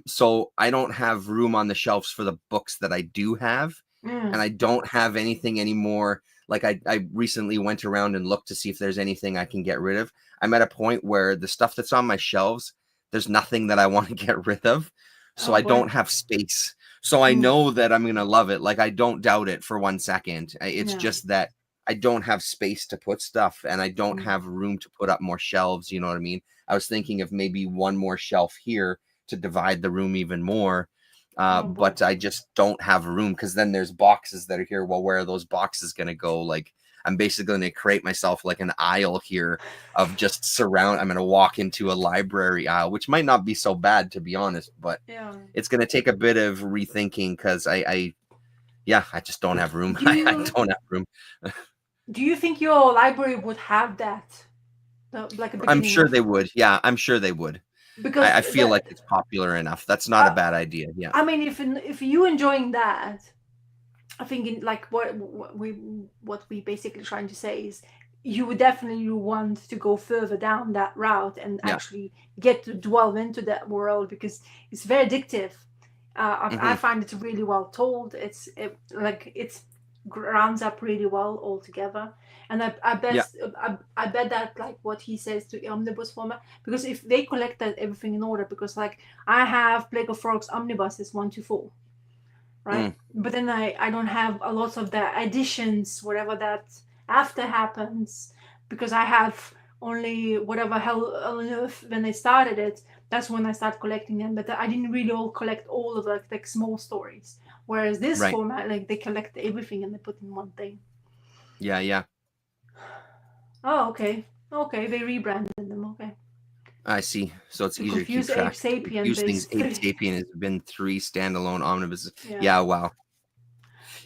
So I don't have room on the shelves for the books that I do have, and I don't have anything anymore. Like I recently went around and looked to see if there's anything I can get rid of. I'm at a point where the stuff that's on my shelves, there's nothing that I want to get rid of. So Oh I boy. don't have space. So I know that I'm going to love it. Like I don't doubt it for 1 second. It's Yeah. just that I don't have space to put stuff and I don't have room to put up more shelves. You know what I mean? I was thinking of maybe one more shelf here to divide the room even more. But I just don't have room because then there's boxes that are here. Well, where are those boxes going to go? Like I'm basically going to create myself like an aisle here of just surround. I'm going to walk into a library aisle, which might not be so bad to be honest, but it's going to take a bit of rethinking because I just don't have room. Do I you don't have room. do you think your library would have that, like a I'm beginning sure of, they would. Yeah, I'm sure they would. because I feel like it's popular enough. That's not a bad idea. Yeah. I mean, if you enjoying that, I think like what we basically trying to say is you would definitely want to go further down that route and Yeah. actually get to dwell into that world because it's very addictive. I find it really well told. It's rounds up really well altogether, and I bet that like what he says to omnibus format, because if they collect that everything in order, because like I have Plague of Frogs omnibuses 1 to 4, right? But then I don't have a lot of the additions, whatever that after happens, because I have only whatever Hell on Earth when they started it. That's when I start collecting them, but I didn't really all collect all of like small stories. Whereas this format, like they collect everything and they put in one thing. Yeah, yeah. Oh, okay. Okay, they rebranded them. Okay. I see. So it's To easier to keep confuse Ape track. Sapien, Confuse things. there's Ape 3. Sapien has been 3 standalone omnibuses. Yeah. Yeah, wow.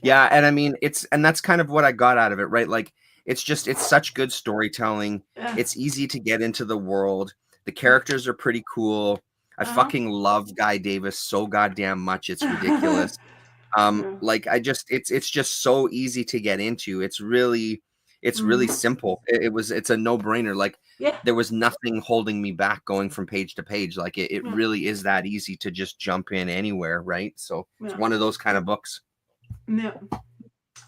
Yeah, and I mean and that's kind of what I got out of it, right? Like it's such good storytelling. It's easy to get into the world. The characters are pretty cool. I fucking love Guy Davis so goddamn much. It's ridiculous. Like it's just so easy to get into. It's really simple. It's a no-brainer. Like there was nothing holding me back going from page to page. Like it really is that easy to just jump in anywhere, right? So it's one of those kind of books. Yeah.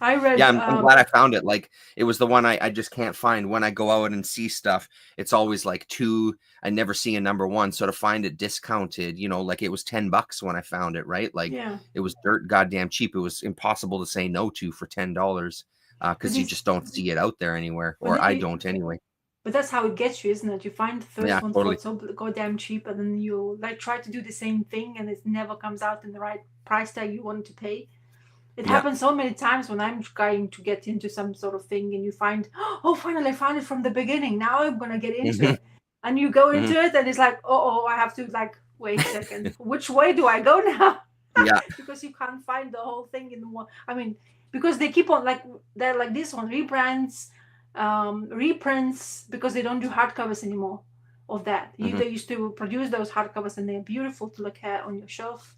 I read. Yeah, I'm glad I found it. Like it was the one I just can't find. When I go out and see stuff, it's always like 2. I never see a #1. So to find it discounted, like it was $10 when I found it, right? Like it was dirt goddamn cheap. It was impossible to say no to for $10 because you just don't see it out there anywhere, or I don't anyway. But that's how it gets you, isn't it? You find the first one totally. for so goddamn cheap, and then you like try to do the same thing, and it never comes out in the right price tag you want to pay. It happens so many times when I'm trying to get into some sort of thing, and you find, oh, finally I found it from the beginning. Now I'm gonna get into it, and you go into it, and it's like, oh, I have to like wait a second. Which way do I go now? Yeah, because you can't find the whole thing in one. I mean, because they keep on like they're like this one rebrands, reprints, because they don't do hardcovers anymore of that. They used to produce those hardcovers, and they're beautiful to look at on your shelf.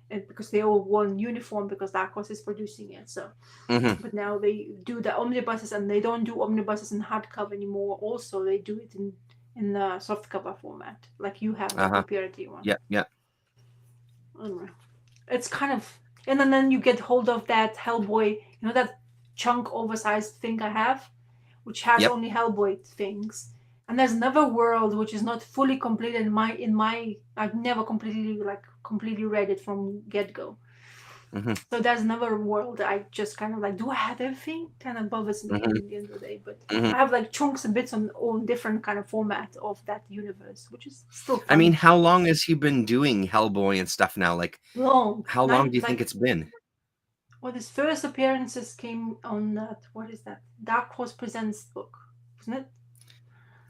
And because they all wore in uniform because Dark Horse is producing it. So, but now they do the omnibuses, and they don't do omnibuses in hardcover anymore. Also, they do it in the softcover format, like you have the PRT one. Yeah. Anyway, it's kind of, and then you get hold of that Hellboy, that chunk oversized thing I have, which has only Hellboy things. And there's another world which is not fully completed in my I've never completely read it from get-go. So there's another world I just kind of like, do I have everything? Kind of bothers me at the end of the day. But I have like chunks and bits on all different kind of format of that universe, which is still fun. I mean, how long has he been doing Hellboy and stuff now? Like long. How long do you think it's been? Well, his first appearances came on that. What is that? Dark Horse Presents book, isn't it?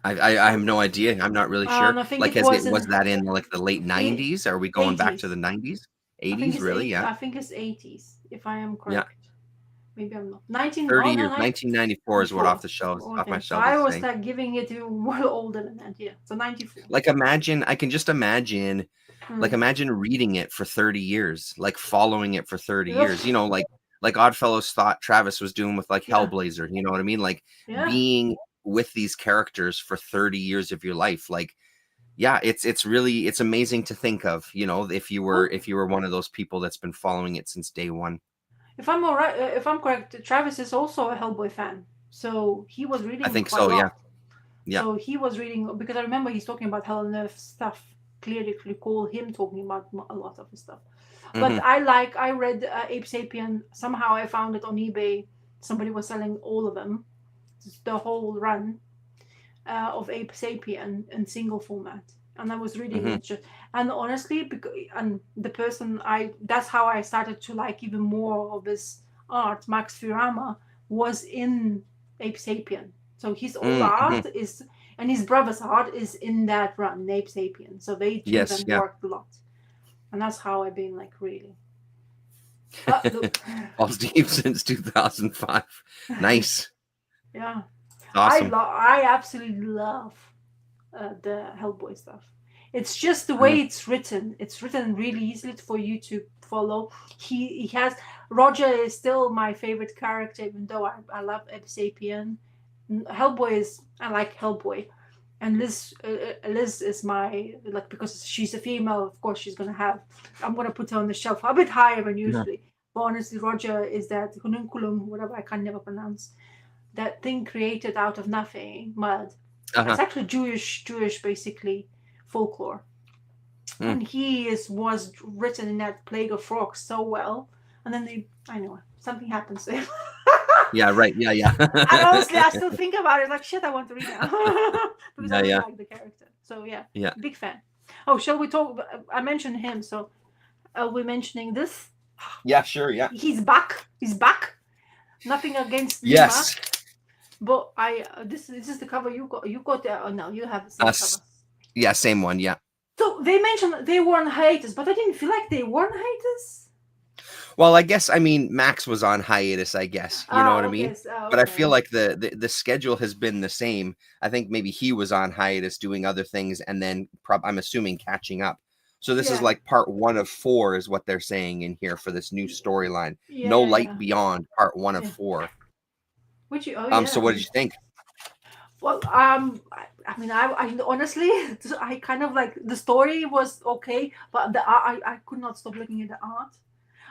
I have no idea. I'm not really sure. And I think Like, it was was in that in like the late the 90s? Are we going back to the 80s. 90s? I think 80s? it's Really? eight. Yeah. I think it's 80s, if I am Yeah. correct. Maybe I'm not. 19. 30 Oh no, years. 1994 is what 94. off the shelves, off my Okay, so shelf I is was saying. like giving it to more older than that. Yeah, so 94. Like, imagine, I can just imagine, like, Hmm. imagine reading it for 30 years, like following it for 30 Ugh. years, you know, like Oddfellows thought Travis was doing with like Yeah. Hellblazer, you know what I mean? Like Yeah. being with these characters for 30 years of your life. Like, yeah, it's really, it's amazing to think of, you know, if you were one of those people that's been following it since day one. If I'm alright, if I'm correct, Travis is also a Hellboy fan, so he was I reading think quite a so. Yeah. lot. Yeah. So he was reading because I remember he's talking about Hell on Earth stuff. Clearly recall him talking about a lot of his stuff. But Mhm. I read Ape Sapien. Somehow I found it on eBay. Somebody was selling all of them, the whole run of Ape Sapien in single format, and I was reading Mhm. it. And honestly, and the person that's how I started to like even more of his art. Max Furama was in Ape Sapien, so his old Mhm. art is, and his brother's art is in that run, Ape Sapien. So they two Yes. then Yeah. worked a lot, and that's how I've been like really. Paul's deep since 2005. Nice. Yeah, Awesome. I absolutely love the Hellboy stuff. It's just the Mm. way it's written. It's written really easily for you to follow. He has Roger is still my favorite character, even though I love Eb Sapien. Hellboy is I like Hellboy, and Liz is my like because she's a female. Of course, I'm gonna put her on the shelf a bit higher than usually. But honestly, Roger is that Hununculum, whatever I can never pronounce. That thing created out of nothing, mud. It's Uh-huh. actually Jewish basically folklore, Mm. and was written in that Plague of Frogs so well, and then I know something happens to him. Yeah. Right. Yeah. Yeah. And honestly, I still think about it like shit. I want to read now because I Yeah. really Yeah. like the character. So yeah, Yeah. big fan. Oh, shall we talk? I mentioned him, so are we mentioning this? Yeah. Sure. Yeah. He's back. He's back. Nothing against Lima. Yes. But this is the cover you got. You got oh no, you have the same cover. Yeah, same one. Yeah. So they mentioned they were on hiatus, but I didn't feel like they were on hiatus. Well, I guess Max was on hiatus. I guess you know what I mean. But I feel like the schedule has been the same. I think maybe he was on hiatus doing other things, and then I'm assuming catching up. So this is like part 1 of 4 is what they're saying in here for this new storyline. No Light Beyond, part 1 of 4. Which So what did you think? Well, I mean, I honestly, I kind of like the story was okay, but I could not stop looking at the art.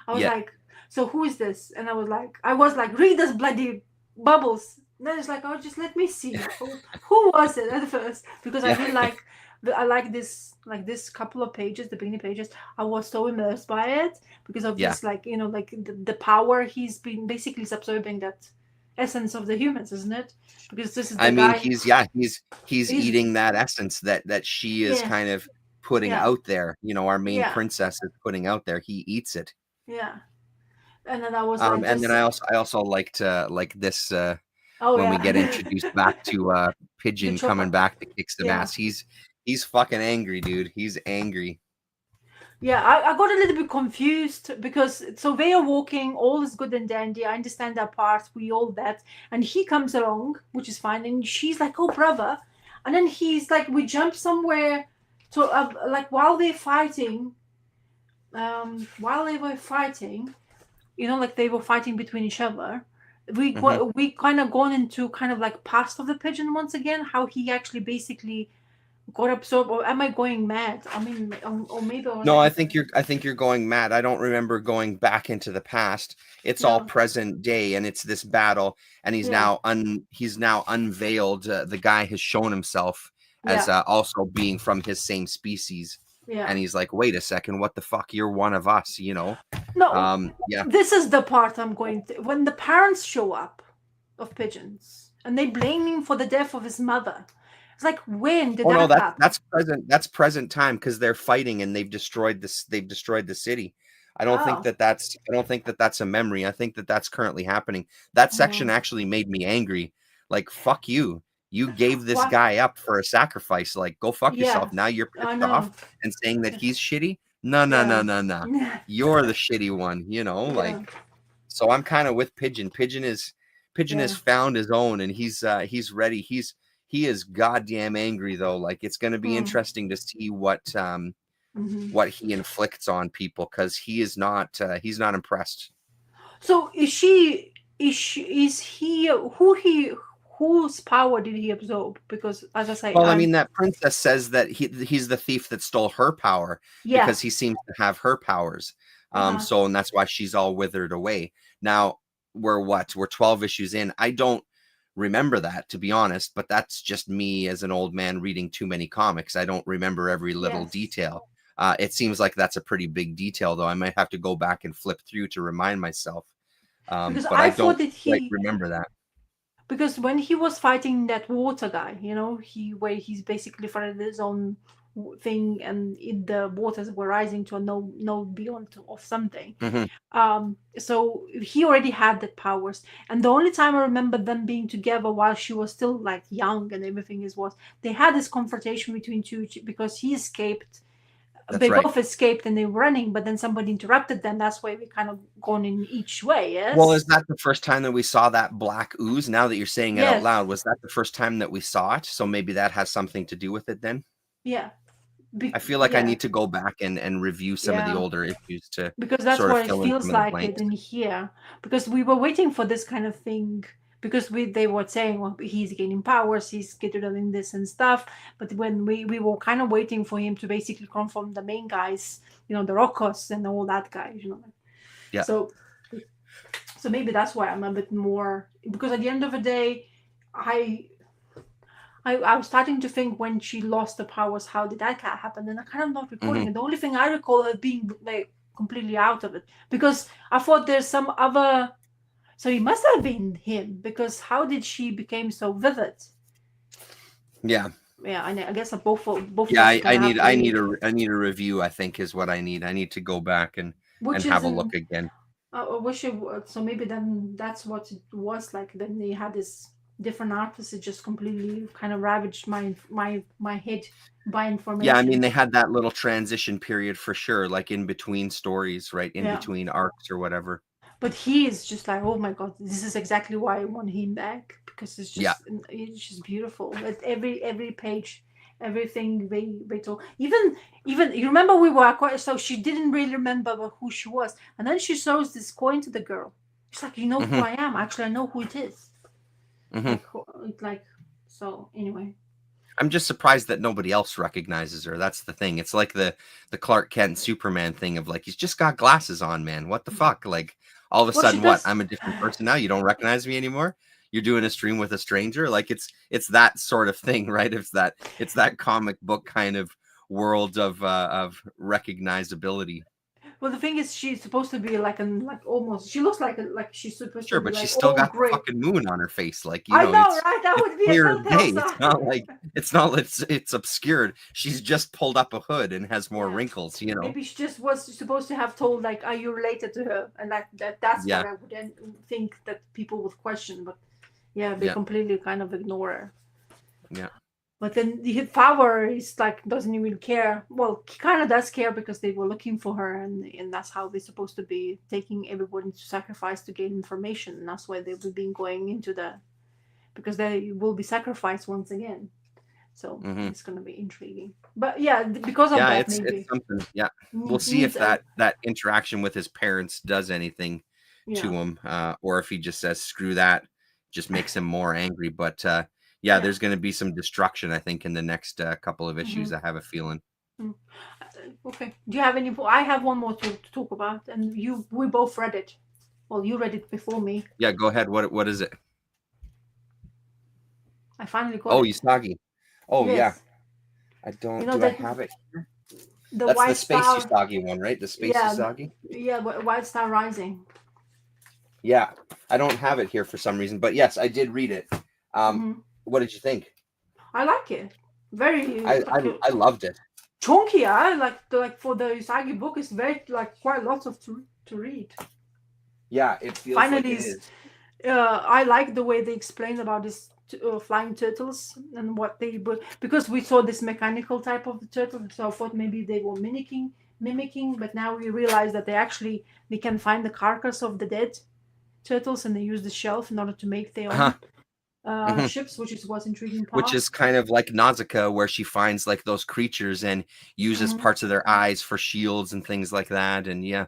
I was like, so who is this? And I was like, read this bloody bubbles. And then it's like, oh, just let me see. Who was it at first? Because I really like, I like this couple of pages, the beginning pages. I was so immersed by it because of this, like, you know, like the power he's been basically absorbing that essence of the humans, isn't it? Because this is the guy. He's eating that essence that she is kind of putting out there. You know, our main princess is putting out there. He eats it. Yeah. And then I was and then I also liked like this when we get introduced back to Pigeon coming back to kick some ass. He's fucking angry, dude. He's angry. Yeah, I got a little bit confused because so they are walking, all is good and dandy. I understand that part, we all that. And he comes along, which is fine. And she's like, oh, brother. And then he's like, we jump somewhere to, like, while they were fighting, you know, like they were fighting between each other. We kind of gone into kind of like past of the pigeon once again, how he actually basically got absorbed, or am I going mad? I mean, or maybe. No, I think you're going mad. I don't remember going back into the past. It's all present day, and it's this battle, and he's now unveiled. The guy has shown himself as also being from his same species. Yeah. And he's like, wait a second, what the fuck? You're one of us, you know? No. This is the part I'm going to. When the parents show up of pigeons and they blame him for the death of his mother. It's like, when did that happen? That's present time because they're fighting and they've destroyed the city. I don't think Oh, that that's a memory. I think that that's currently happening. That section oh. actually made me angry. Like, fuck you. You gave this What? guy up for a sacrifice. Like, go fuck Yeah, yourself. Now you're I pissed off know. and saying that he's shitty. No, no, no, Yeah, no, no. yeah, You're the shitty one, yeah, like, so I'm kind of with Pigeon. Pigeon has yeah. found his own, and he's ready. He is goddamn angry though. Like, it's going to be Mm, interesting to see hmm. what he inflicts on people, because he's not impressed. So is he whose power did he absorb? Because as I say, Well, I mean, that princess says that he's the thief that stole her power, yeah. because he seems to have her powers. Uh-huh. So, and that's why she's all withered away. Now, we're 12 issues in. I don't remember that, to be honest, but that's just me as an old man reading too many comics. I don't remember every little Yes. detail. It seems like that's a pretty big detail, though. I might have to go back and flip through to remind myself. Because But I I thought don't that quite he remember that. because when he was fighting that water guy, where he's basically fighting his own thing, and the waters were rising to a no beyond of something. Mhm. So he already had that powers, and the only time I remember them being together while she was still like young and everything is was they had this confrontation between two because he escaped. That's They right. both escaped and they were running, but then somebody interrupted them. That's why we kind of gone in each way. Well, is Yes. that the first time that we saw that black ooze? Now that you're saying it out Yes. loud, was that the first time that we saw it? So maybe that has something to do with it then? Yeah. I feel like I Yeah. need to go back and review some of the Yeah. older issues to Because that's sort of what it fill in some feels of the like it blanks. in here. Because we were waiting for this kind of thing. Because they were saying, well, he's gaining powers, he's doing this and stuff. But when we were kind of waiting for him to basically confront the main guys, the Rokos and all that guys. Yeah. So maybe that's why I'm a bit more, because at the end of the day, I was starting to think when she lost the powers, how did that happen? And I kind of not recalling Mhm. it. The only thing I recall is being like completely out of it because I thought there's some other. So it must have been him because how did she became so vivid? Yeah. Yeah, I guess both of Yeah, us gonna have to read, I need a review, I think, is what I need. I need to go back and which have is a in. look again. I wish it would. So maybe then that's what it was like. Then they had this different artist. It just completely kind of ravaged my head by Yeah, I mean, information. they had that little transition period for sure, like in between stories, right? In Yeah. between arcs or whatever. But he is just like, oh my god, this is exactly why I want him back because Yeah. it's just beautiful. At every page, everything they talk. Even you remember we were quite so she didn't really remember who she was, and then she shows this coin to the girl. She's like, you know who Hmm. I am? Actually, I know who it is. Hmm. Like, like so. Anyway, I'm just surprised that nobody else recognizes her. That's the thing. It's like the Clark Kent Superman thing of like, he's just got glasses on, man. What the fuck? Like, all of a well, she sudden, what? does. I'm a different person now. You don't recognize me anymore. You're doing a stream with a stranger. Like, it's that sort of thing, right? It's that comic book kind of world of recognizability. Well, the thing is, she's supposed to be like almost. She looks like she's supposed to Sure, be but she's like still all got the gray. fucking moon on her face. Like, I know, right? That it's would be a clear as telltale day. It's sign. not like it's obscured. She's just pulled up a hood and has more Yeah. wrinkles. Maybe she just was supposed to have told like, "Are you related to her?" And like that's Yeah, what I would then think that people would question. But yeah, they yeah, completely kind of ignore her. yeah. But then the power is like doesn't even care. Well, he kind of does care because they were looking for her, and that's how they're supposed to be taking everybody to sacrifice to gain information. And that's why they will be going into because they will be sacrificed once again. So Hmm. it's gonna be intriguing. But yeah, because of Yeah, that, it's maybe something. Yeah, we'll see needs if a that interaction with his parents does anything to yeah. him, or if he just says screw that, just makes him more angry. But yeah, Yeah. there's going to be some destruction, I think, in the next couple of issues. Hmm. I have a feeling. Okay. Do you have any? I have one more to talk about, and we both read it. Well, you read it before me. Yeah, go ahead. What is it? I finally got Oh, it. Usagi. Oh yeah, Yes. I You don't. know Do I that have it? the That's the White Space Star. Usagi one, right? The Space Yeah. Usagi. Yeah. White Star Rising. Yeah, I don't have it here for some reason, but yes, I did read it. Um, Hmm. what did you think? I like it. Very. I loved it. chunky. Like for the Usagi book, it's very like quite lots of to read. Yeah, it feels like Finally, it is. I like the way they explain about this flying turtles and what they because we saw this mechanical type of the turtle, so I thought maybe they were mimicking, but now we realize that they can find the carcass of the dead turtles and they use the shelf in order to make their Uh-huh. own Mhm. ships, which is what's intriguing Which part. is kind of like Nausicaa, where she finds like those creatures and uses Mhm. parts of their eyes for shields and things like that. And yeah,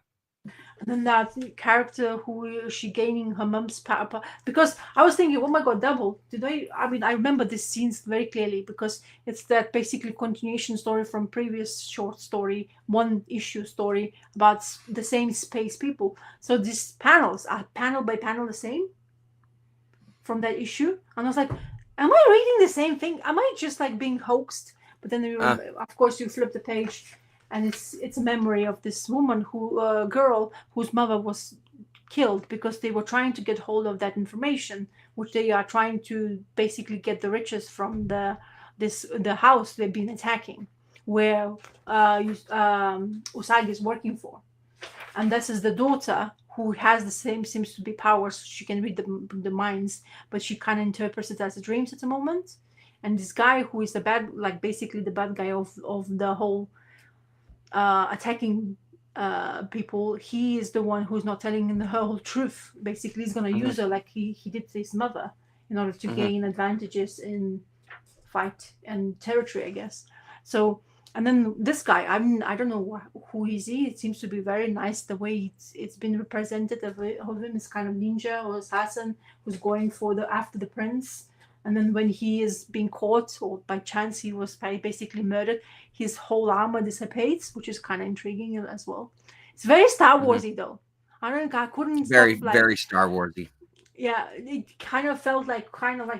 And then that character who is she gaining her mom's power, because I was thinking, oh my god, double. I mean, I remember this scenes very clearly because it's that basically continuation story from previous short story, one issue story about the same space people. So these panels are panel by panel the same from that issue, and I was like, am I reading the same thing? Am I just like being hoaxed? But then of course you flip the page, and it's a memory of this woman girl whose mother was killed because they were trying to get hold of that information, which they are trying to basically get the riches from the house they've been attacking, where Usagi is working for, and this is the daughter who has the same seems to be powers. She can read the minds, but she kind of interprets it as dreams at the moment. And this guy who is the bad, like basically the bad guy of the whole attacking people, he is the one who's not telling the whole truth. Basically, he's gonna Mhm, use her like he did to his mother in order to mhm. gain advantages in fight and territory, I guess. So, and then this guy, I don't know who is he. It seems to be very nice the way it's been represented of him as kind of ninja or assassin who's going for the after the prince. And then when he is being caught, or by chance he was basically murdered, his whole armor dissipates, which is kind of intriguing as well. It's very Star Mhm. Warsy though. I don't. I couldn't Very, stop like very Star Warsy. yeah, it kind of felt like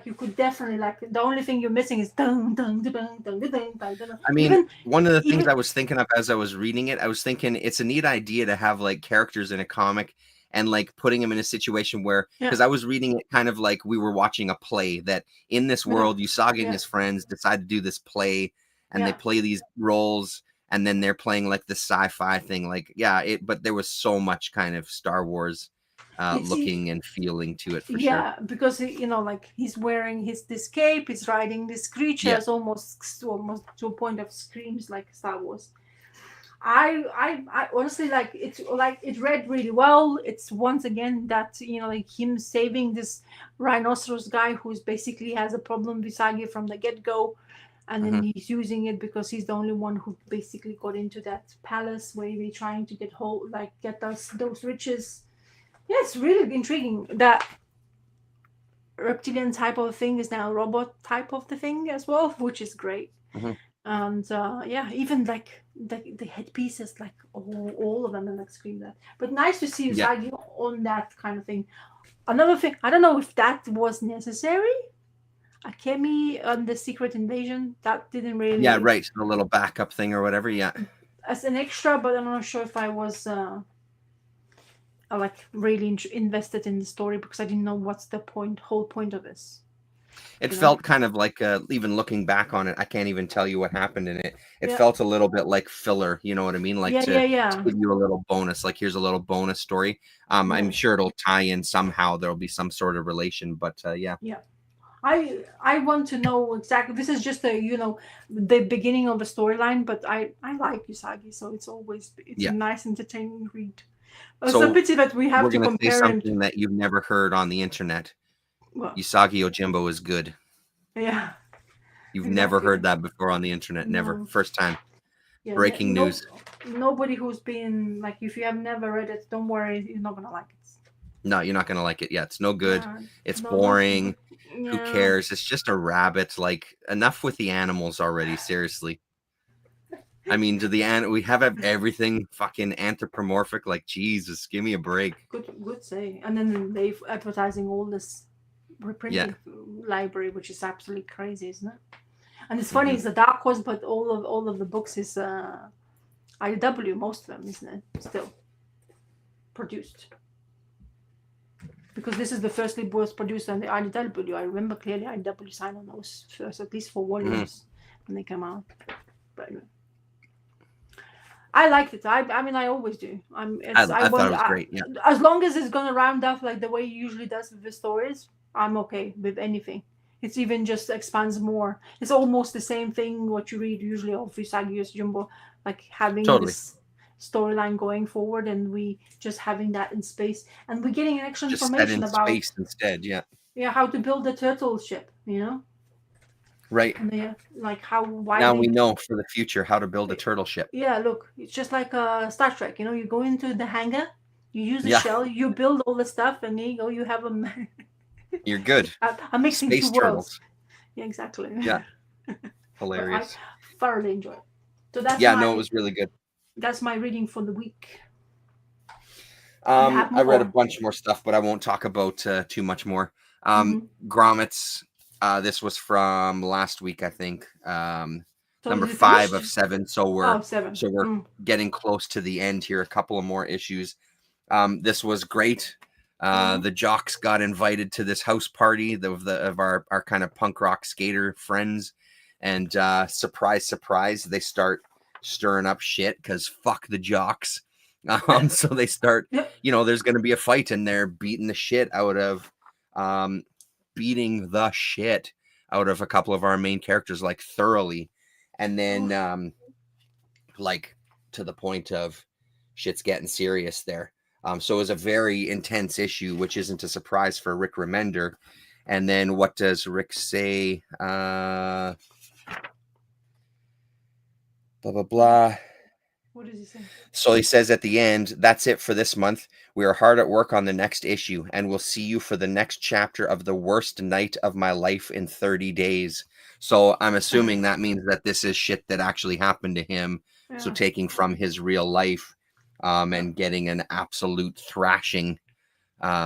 you could definitely like the only thing you're missing is dun dun dun dun dun dun dun dun dun. I mean, Even one of the things even I was thinking of as I was reading it, I was thinking it's a neat idea to have like characters in a comic and like putting them in a situation where, yeah because I was reading it kind of like we were watching a play that in this yeah world, Usagi and yeah his friends decide to do this play and they yeah. play these roles and then they're playing like the sci-fi thing. Like, yeah, but there was so much kind of Star Wars It's looking and feeling to it for sure. yeah because like he's wearing this cape, he's riding these Yeah. creatures almost to a point of screams like Star Wars. I honestly like it read really well. It's once again that like him saving this rhinoceros guy who's basically has a problem with Sagi from the get go, and then Mhm. he's using it because he's the only one who basically got into that palace where they're trying to get those riches. Yeah, it's really intriguing. That reptilian type of thing is now a robot type of the thing as well, which is great. Mhm. And yeah, even like the headpieces, like all of them, and like scream that. But nice to see Yeah. Usagi on that kind of thing. Another thing, I don't know if that was necessary. Akemi on the Secret Invasion, that didn't Yeah, really right. The little backup thing or whatever. Yeah. as an extra, but I'm not sure if I was like really invested in the story because I didn't know what's the whole point of this. It You know? felt kind of like even looking back on it, I can't even tell you what happened in it. It Yeah, felt a little bit like filler, you know what I mean? Like yeah, to yeah, yeah, give you a little bonus, like here's a little bonus story. I'm yeah, sure it'll tie in somehow. There'll be some sort of relation, but yeah. yeah. I want to know exactly. This is just the beginning of a storyline, but I like Usagi, so it's a Yeah. nice entertaining read. It's a So pity that we have we're to gonna say compare him to something that you've never heard on the internet. well, Usagi Yojimbo is good. yeah, You've never exactly. heard that before on the internet. Never. No, First time. yeah, Breaking no, news. nobody who's been like if you have never read it, don't worry, you're not gonna like it. No, you're not gonna like it. Yeah, it's no good. Yeah, It's no, don't. boring. Who Yeah, cares? It's just a rabbit. Like enough with the animals already. Seriously. I mean, we have everything fucking anthropomorphic? Like Jesus, give me a break. good say. And then they advertising all this Yeah. reprinting library, which is absolutely crazy, isn't it? And it's funny, Hmm. it's a dark horse, but all of the books is IDW, most of them, isn't it? Still produced because this is the firstly was produced on the IDW. I remember clearly IDW signed on those first, at least for Hmm. volumes when they came out. But anyway. I liked it. I mean, I always do. I I thought it want was great. Yeah, as long as it's gonna round up like the way it usually does with the stories, I'm okay with anything. It's even just expands more. It's almost the same thing what you read usually of Usagi's Jumbo, like having totally. this storyline going forward, and we just having that in space, and we're getting extra Just set information in about space instead. Yeah, how to build a turtle ship, right. and they like how why Now they we know for the future how to build a turtle ship. yeah, look, it's just like Star Trek. You go into the hangar, you use the Yeah, shell, you build all the stuff, and there you go. You have you're good. a mixing two Space worlds. turtles. Yeah, exactly. Yeah, But I hilarious. thoroughly enjoy it. So Yeah, no, it was really good. that's my reading for the week. You have I read a more. bunch more stuff, but I won't talk about too much more. Mm-hmm. Grommets. This was from last week, I think. So Number is it 5 of finished? 7. Oh, seven. We're getting close to the end here. A couple of more issues. This was great. The jocks got invited to this house party of our kind of punk rock skater friends, and surprise, surprise, they start stirring up shit because fuck the jocks. So they start, Yep. there's going to be a fight, and they're beating the shit out of a couple of our main characters, like thoroughly, and then like to the point of shit's getting serious there. So it was a very intense issue, which isn't a surprise for Rick Remender. And then what does Rick say? Blah blah blah. What does he say? So he says at the end, that's it for this month. We are hard at work on the next issue, and we'll see you for the next chapter of the worst night of my life in 30 days. So I'm assuming that means that this is shit that actually happened to him. Yeah. So taking from his real life and getting an absolute thrashing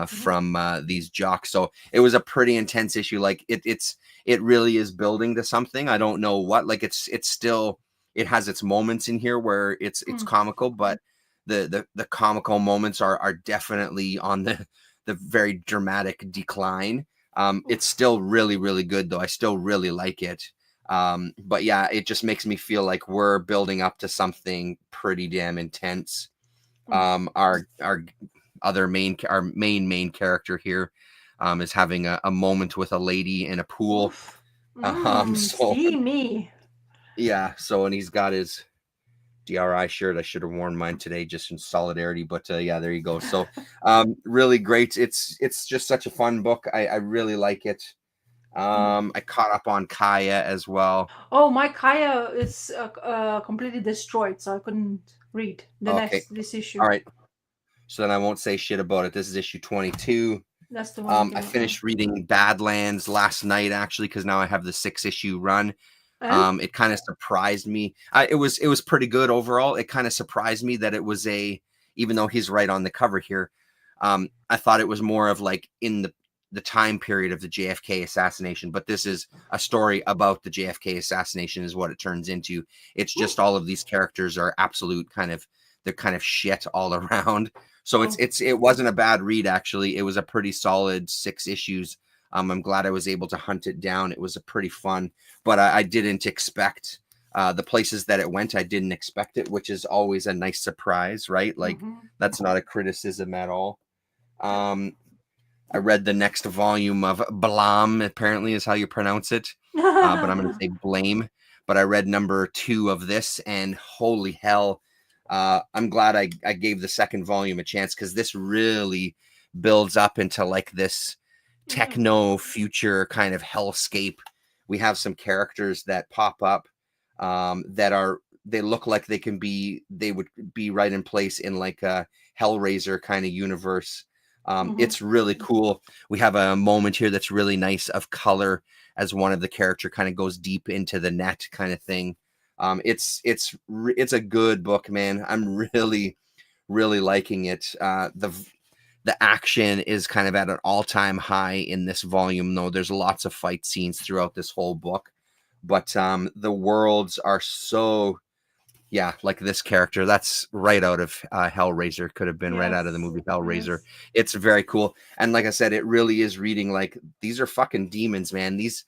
from these jocks. So it was a pretty intense issue. Like it really is building to something. I don't know what. Like it's still, it has its moments in here where it's comical, but the comical moments are definitely on the very dramatic decline. It's still really, really good though. I still really like it. But yeah, it just makes me feel like we're building up to something pretty damn intense. Our main character here is having a moment with a lady in a pool. So Steamy. yeah, so and he's got his DRI shirt. I should have worn mine today just in solidarity, but yeah, there you go. So really great. It's just such a fun book. I really like it. I caught up on Kaya as well. Oh, my Kaya is completely destroyed, so I couldn't read this issue. All right. So then I won't say shit about it. This is issue 22. That's the one. I finished reading Badlands last night, actually, because now I have the 6-issue run. It kind of surprised me. It was pretty good overall. It kind of surprised me that it was even though he's right on the cover here, I thought it was more of like in the time period of the JFK assassination, but this is a story about the JFK assassination is what it turns into. It's just all of these characters are absolute they're kind of shit all around. So it wasn't a bad read, actually. It was a pretty solid 6 issues. I'm glad I was able to hunt it down. It was a pretty fun, but I didn't expect the places that it went. I didn't expect it, which is always a nice surprise, right? Like that's not a criticism at all. I read the next volume of Blam, apparently is how you pronounce it, but I'm going to say Blame. But I read number 2 of this, and holy hell, I'm glad I gave the second volume a chance, because this really builds up into like this techno future kind of hellscape. We have some characters that pop up they look like they would be right in place in like a Hellraiser kind of universe. It's really cool. We have a moment here that's really nice of color as one of the character kind of goes deep into the net kind of thing. It's a good book, man. I'm really, really liking it. The action is kind of at an all-time high in this volume, though. There's lots of fight scenes throughout this whole book, but the worlds are so, yeah, like this character that's right out of Hellraiser, could have been right out of the movie Hellraiser. It's very cool, and like I said, it really is reading like these are fucking demons, man. These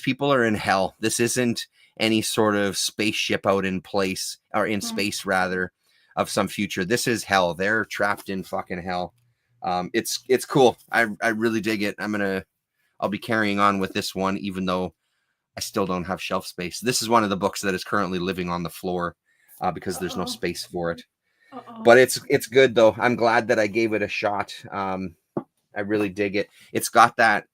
people are in hell. This isn't any sort of spaceship out in place, or in space rather, of some future. This is hell. They're trapped in fucking hell. It's cool. I really dig it. I'll be carrying on with this one, even though I still don't have shelf space. This is one of the books that is currently living on the floor because there's no space for it. But it's good though. I'm glad that I gave it a shot. I really dig it. It's got that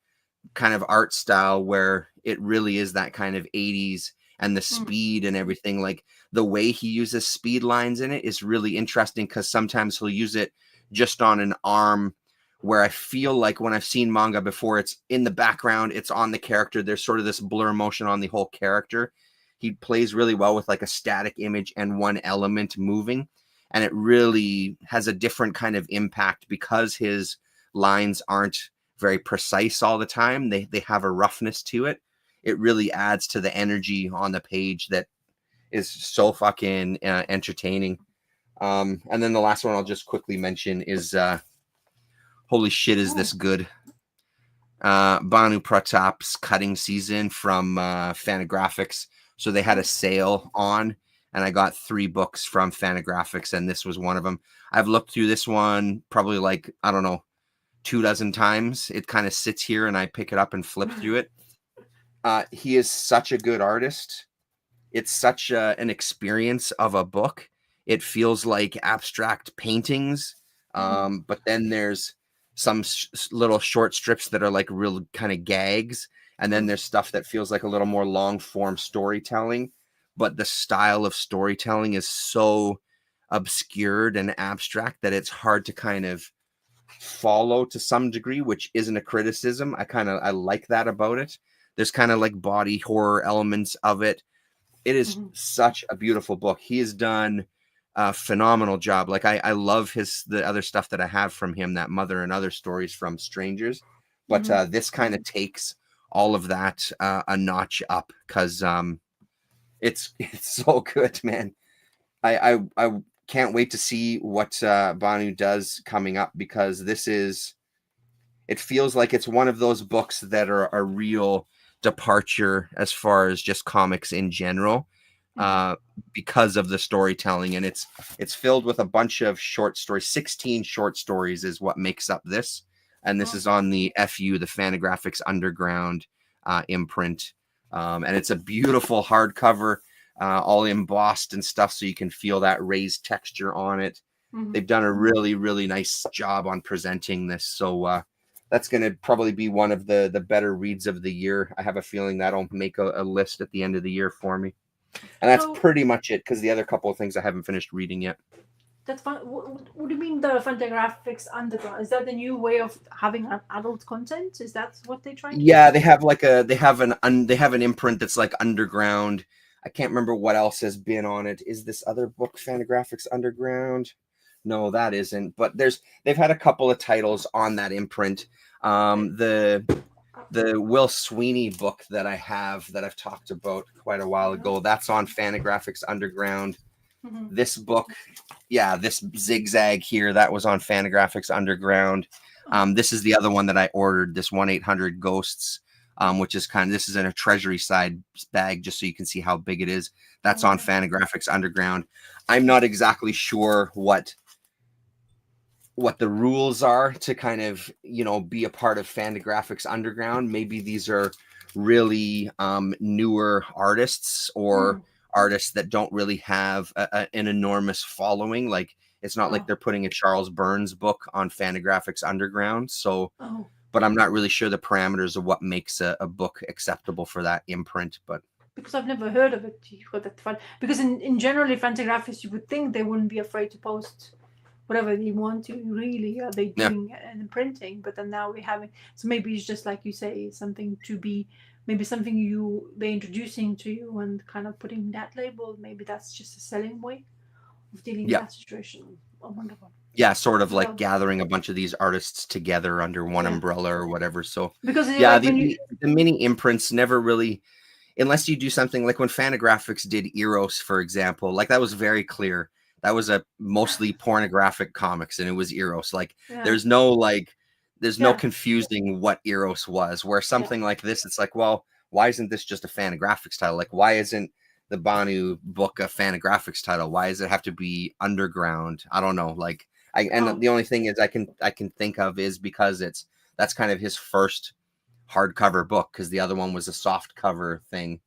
kind of art style where it really is that kind of 80s, and the speed and everything. Like the way he uses speed lines in it is really interesting, because sometimes he'll use it just on an arm, where I feel like when I've seen manga before, it's in the background, it's on the character. There's sort of this blur motion on the whole character. He plays really well with like a static image and one element moving. And it really has a different kind of impact because his lines aren't very precise all the time. They have a roughness to it. It really adds to the energy on the page that is so fucking entertaining. And then the last one I'll just quickly mention is holy shit, is this good? Bhanu Pratap's Cutting Season from Fantagraphics. So they had a sale on, and I got 3 books from Fantagraphics, and this was one of them. I've looked through this one probably like, I don't know, 24 times. It kind of sits here and I pick it up and flip through it. He is such a good artist. It's such an experience of a book. It feels like abstract paintings. But then there's some little short strips that are like real kind of gags. And then there's stuff that feels like a little more long form storytelling. But the style of storytelling is so obscured and abstract that it's hard to kind of follow to some degree, which isn't a criticism. I like that about it. There's kind of like body horror elements of it. It is such a beautiful book. He has done a phenomenal job. Like I love the other stuff that I have from him, that Mother and Other Stories from Strangers. But this kind of takes all of that a notch up, because it's so good, man. I can't wait to see what Bhanu does coming up, because it feels like it's one of those books that are a real departure as far as just comics in general, because of the storytelling. And it's filled with a bunch of short stories. 16 short stories is what makes up this. And this is on the FU, the Fantagraphics Underground imprint. And it's a beautiful hardcover, all embossed and stuff, so you can feel that raised texture on it. They've done a really, really nice job on presenting this. So that's going to probably be one of the better reads of the year. I have a feeling that'll make a list at the end of the year for me. And that's pretty much it, because the other couple of things I haven't finished reading yet. That's fun. What do you mean the Fantagraphics Underground? Is that the new way of having adult content? Is that what they're trying to do? Yeah, they have an imprint that's like underground. I can't remember what else has been on it. Is this other book Fantagraphics Underground? No, that isn't. But they've had a couple of titles on that imprint. The Will Sweeney book that I have, that I've talked about quite a while ago, that's on Fantagraphics Underground. This book, this Zigzag here, that was on Fantagraphics Underground. This is the other one that I ordered, this 1-800-GHOSTS, which is this is in a Treasury side bag, just so you can see how big it is. That's on Fantagraphics Underground. I'm not exactly sure what the rules are to kind of, be a part of Fantagraphics Underground. Maybe these are really newer artists, or artists that don't really have an enormous following. Like it's not like they're putting a Charles Burns book on Fantagraphics Underground. So, but I'm not really sure the parameters of what makes a book acceptable for that imprint. But because I've never heard of it, because in generally Fantagraphics, you would think they wouldn't be afraid to post whatever they want to. Really, are they doing and printing? But then now we're having, so maybe it's just like you say, something to be, maybe something they're introducing to you and kind of putting that label. Maybe that's just a selling way of dealing with that situation. Oh, wonderful. Yeah, sort of like gathering a bunch of these artists together under one umbrella or whatever. So because the mini imprints never really, unless you do something like when Fantagraphics did Eros, for example, like that was very clear. That was a mostly pornographic comics, and it was Eros. Like there's no confusing what Eros was. Where something like this, it's like, well, why isn't this just a Fantagraphics title? Like, why isn't the Banu book a Fantagraphics title? Why does it have to be underground? I don't know. Like, the only thing is I can think of is because that's kind of his first hardcover book, because the other one was a soft cover thing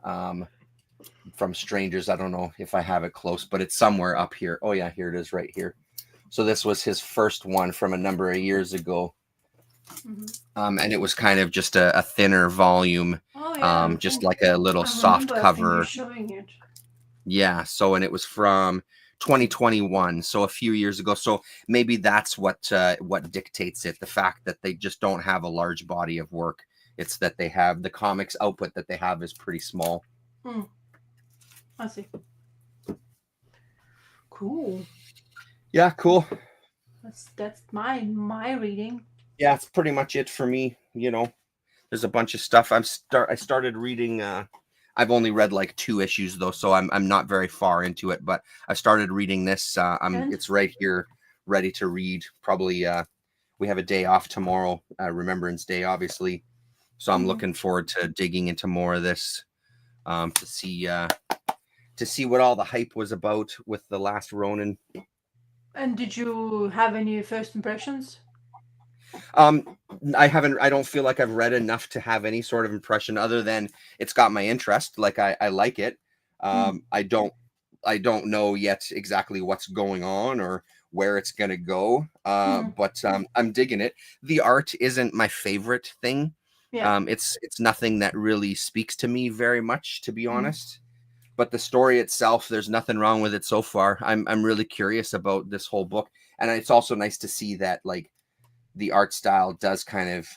from Strangers. I don't know if I have it close, but it's somewhere up here. Oh yeah, here it is right here. So this was his first one from a number of years ago. And it was kind of just a thinner volume, just like a little soft cover. Showing it. Yeah. So, and it was from 2021, so a few years ago. So maybe that's what dictates it. The fact that they just don't have a large body of work. It's that they have the comics output that they have is pretty small. I see. Cool. Yeah, cool. That's my reading. Yeah, it's pretty much it for me. You know, there's a bunch of stuff. I started reading. I've only read like 2 issues though, so I'm not very far into it. But I started reading this. It's right here, ready to read. Probably we have a day off tomorrow, Remembrance Day, obviously. So I'm looking forward to digging into more of this, to see what all the hype was about with The Last Ronin. And did you have any first impressions? I don't feel like I've read enough to have any sort of impression other than it's got my interest. Like I like it. I don't know yet exactly what's going on or where it's going to go. But I'm digging it. The art isn't my favorite thing. Yeah. It's nothing that really speaks to me very much, to be honest. But the story itself, there's nothing wrong with it so far. I'm really curious about this whole book. And it's also nice to see that like the art style does kind of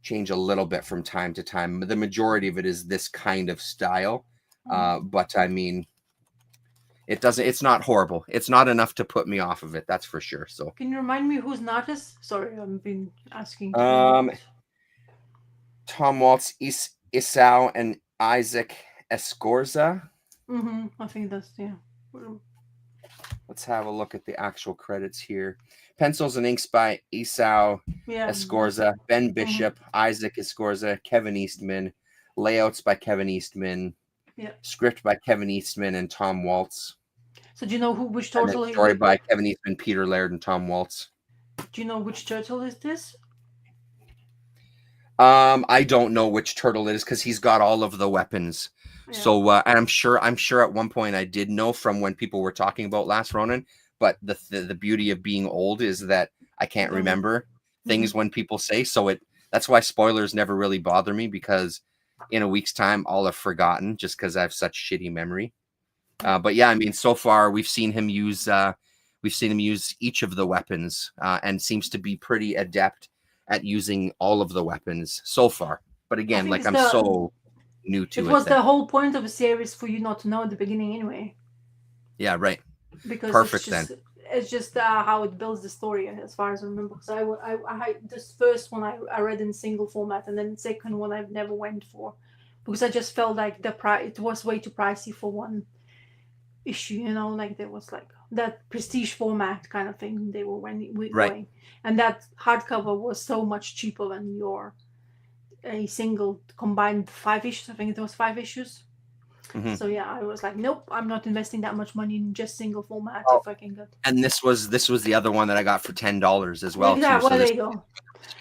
change a little bit from time to time. The majority of it is this kind of style. But I mean, it's not horrible. It's not enough to put me off of it. That's for sure. So can you remind me who's an artist? Sorry, I've been asking. Tom Waltz, Isao, and Isaac Escorza. I think that's, yeah. Let's have a look at the actual credits here. Pencils and inks by Isao Escorza, Ben Bishop, Isaac Escorza, Kevin Eastman. Layouts by Kevin Eastman. Yeah. Script by Kevin Eastman and Tom Waltz. So do you know which turtle is story by Kevin Eastman, Peter Laird, and Tom Waltz. Do you know which turtle is this? I don't know which turtle it is because he's got all of the weapons. Yeah. So and I'm sure at one point I did know from when people were talking about Last Ronin, but the beauty of being old is that I can't remember things when people say, so that's why spoilers never really bother me, because in a week's time I'll have forgotten just because I have such shitty memory. But yeah, I mean, so far we've seen him use each of the weapons and seems to be pretty adept at using all of the weapons so far. But again, like I'm so new to it. It was the whole point of a series for you not to know at the beginning anyway. Yeah, right. Because perfect it's just how it builds the story, as far as I remember. Because I this first one I read in single format, and then the second one I've never went for, because I just felt like it was way too pricey for one issue, you know, like there was like that prestige format kind of thing they were going, and that hardcover was so much cheaper than a single combined 5 issues. I think it was 5 issues. So yeah, I was like, nope, I'm not investing that much money in just single format if I can get. And this was the other one that I got for $10 as well. Yeah, too. Well, there you go.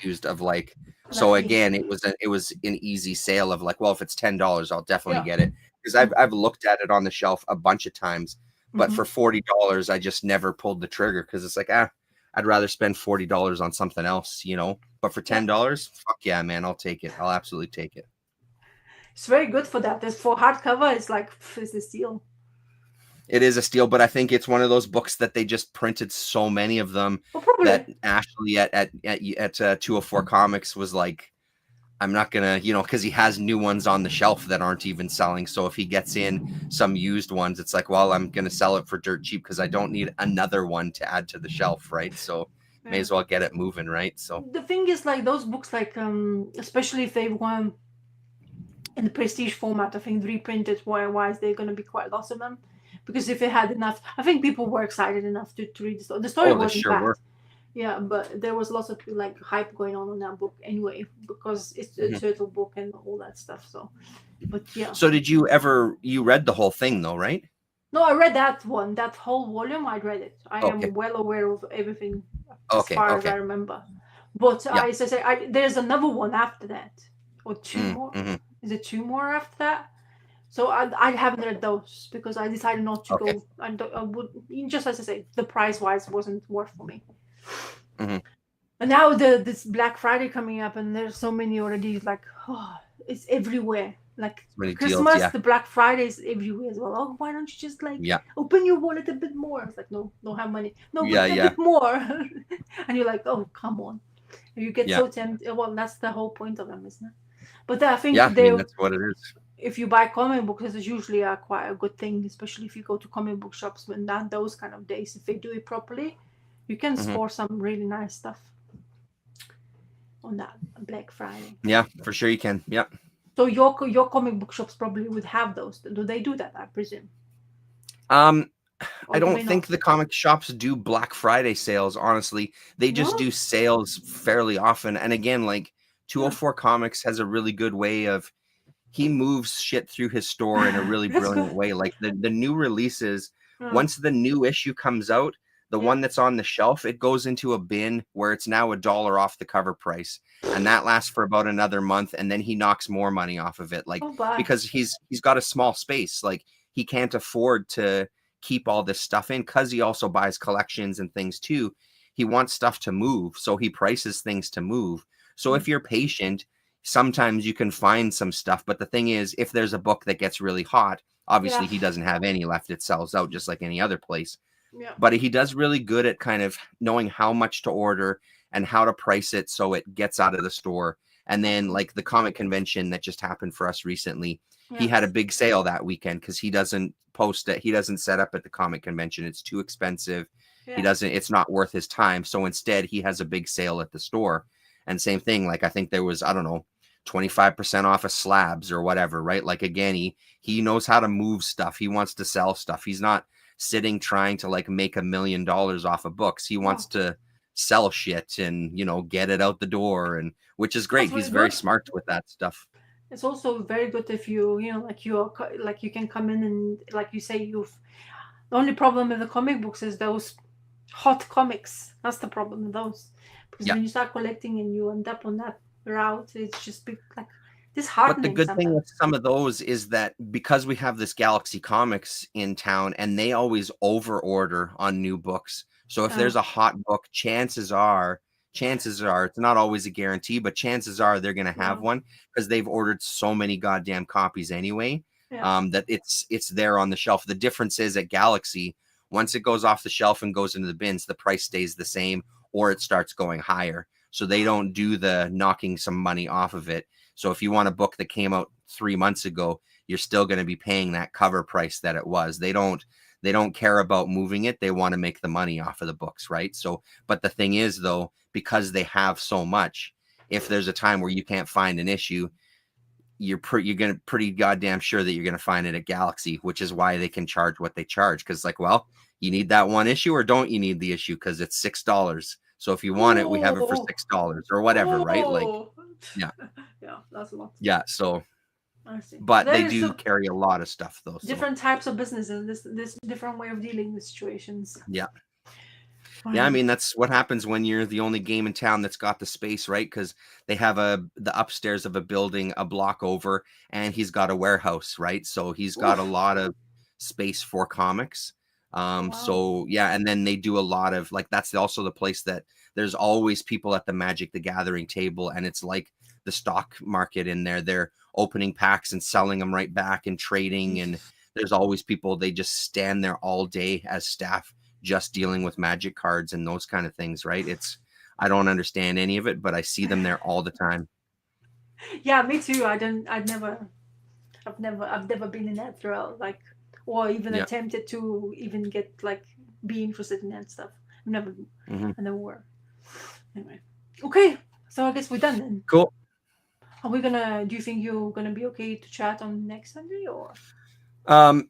Used of like, so again, it was an easy sale of like, well, if it's $10, I'll definitely get it, because I've looked at it on the shelf a bunch of times, but for $40, I just never pulled the trigger, because it's like, I'd rather spend $40 on something else, you know. But for $10, fuck yeah, man, I'll take it. I'll absolutely take it. It's very good for that. For hardcover, it's like it's a steal. It is a steal, but I think it's one of those books that they just printed so many of them that Ashley at 204 Comics was like, I'm not gonna, you know, because he has new ones on the shelf that aren't even selling. So if he gets in some used ones, it's like, well, I'm gonna sell it for dirt cheap because I don't need another one to add to the shelf, right? So may as well get it moving, right? So the thing is, like those books, like especially if they want in the prestige format, I think reprinted wise, they're gonna be quite lots of them, because if they had enough, I think people were excited enough to read the story. The story wasn't bad. Yeah, but there was lots of like hype going on that book anyway because it's a Mhm. turtle book and all that stuff. So, but yeah. So you read the whole thing though, right? No, I read that one, that whole volume. I read it. I Okay. am well aware of everything as Okay. far as I Okay. remember. But Yeah. as I say, there's another one after that, or two Mm, more. mhm. Is it two more after that? So I haven't read those because I decided not to Okay. go. I would, just as I say, the price wise wasn't worth for me. Mhm. And now this Black Friday coming up, and there's so many already. Like, oh, it's everywhere. Like Many deals. Christmas, Yeah. the Black Friday is everywhere as well. Oh, why don't you just like Yeah. open your wallet a bit more? It's like, no, don't have money. No, Yeah. but a Yeah. bit more. And you're like, oh, come on. And you get Yeah. so tempted. Well, that's the whole point of them, isn't it? But I think Yeah. I mean, that's what it is. if you buy comic books, it's usually quite a good thing, especially if you go to comic book shops when not those kind of days. If they do it properly, you can Mhm. score some really nice stuff on that Black Friday. Yeah, for sure you can. Yeah. So your comic book shops probably would have those. Do they do that? I presume. Um, I Or do don't they think not? the comic shops do Black Friday sales, honestly. They just No. do sales fairly often. And again, like 204 Comics has a really good way of he moves shit through his store in a really That's brilliant good. way. Like the new releases, Yeah. once the new issue comes out, the Yeah. one that's on the shelf, it goes into a bin where it's now $1 off the cover price. And that lasts for about another month, and then he knocks more money off of it. Like Oh, bye. because he's got a small space. Like he can't afford to keep all this stuff in because he also buys collections and things too. He wants stuff to move, so he prices things to move. So if you're patient, sometimes you can find some stuff. But the thing is, if there's a book that gets really hot, obviously Yeah. he doesn't have any left. It sells out just like any other place. Yeah. But he does really good at kind of knowing how much to order and how to price it so it gets out of the store. And then, like the comic convention that just happened for us recently, he had a Yes. big sale that weekend because he doesn't post it. He doesn't set up at the comic convention. It's too expensive. He Yeah. doesn't, it's not worth his time. So instead, he has a big sale at the store. And same thing, like I think there was, I don't know, 25% off of slabs or whatever, right? Like again, he knows how to move stuff. He wants to sell stuff. He's not sitting trying to like make $1 million off of books. He wants Oh, to sell shit and get it out the door, and which is great. that's He's really very good. smart with that stuff. It's also very good if like like you can come in and like you say the only problem with the comic books is those hot comics. That's the problem with those. Because Yeah. when you start collecting and you end up on that route, it's just like But the disheartening good thing sometimes. with some of those is that because we have this Galaxy Comics in town and they always over order on new books. So if Uh, there's a hot book, chances are it's not always a guarantee, but chances are they're going to have yeah, one because they've ordered so many goddamn copies anyway, yeah, that it's there on the shelf. The difference is at Galaxy, once it goes off the shelf and goes into the bins, the price stays the same or it starts going higher. So they don't do the knocking some money off of it. So if you want a book that came out 3 months ago, you're still going to be paying that cover price that it was. They don't care about moving it. They want to make the money off of the books, right? So, but the thing is though, because they have so much, if there's a time where you can't find an issue, you're pretty goddamn sure that you're gonna find it at Galaxy, which is why they can charge what they charge. Because like, well, you need that one issue or don't you need the issue? Because it's $6. So if you want it, we have it for oh, $6 or whatever, right? Like, oh, yeah, yeah, that's a lot. yeah. So, I see. but they There is do so carry a lot of stuff though. So different types of businesses. This different way of dealing with situations. yeah. Yeah, I Fine. mean that's what happens when you're the only game in town that's got the space, right? Because they have the upstairs of a building a block over, and he's got a warehouse, right? So he's got a Oof. lot of space for comics. Wow. So yeah, and then they do a lot of like that's also the place that there's always people at the Magic the Gathering table, and it's like the stock market in there. They're opening packs and selling them right back and trading, and there's always people. They just stand there all day as staff just dealing with Magic cards and those kind of things, right? I don't understand any of it, but I see them there all the time. Yeah, me too. I've never been in that thrill, like, or even Yeah. attempted to even get like be interested in that stuff. I've never, Hmm. I never were. Anyway, okay. So I guess we're done then. Cool. Are we gonna? Do you think you're gonna be okay to chat on next Sunday or? Um,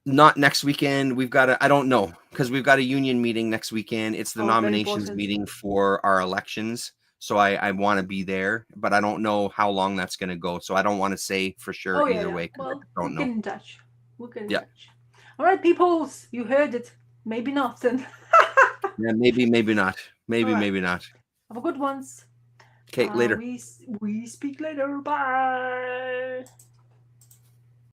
Not next weekend. I don't know, because we've got a union meeting next weekend. It's the Oh, very nominations important. meeting for our elections. So I want to be there, but I don't know how long that's going to go. So I don't want to say for sure Oh, yeah, either yeah. way, 'cause I Well, just we'll don't get know. in touch. We'll get in Yeah. touch. All right, peoples, you heard it. Maybe not then. Yeah, maybe not. Maybe, All right. maybe not. Have a good ones. Okay, later. We speak later. Bye.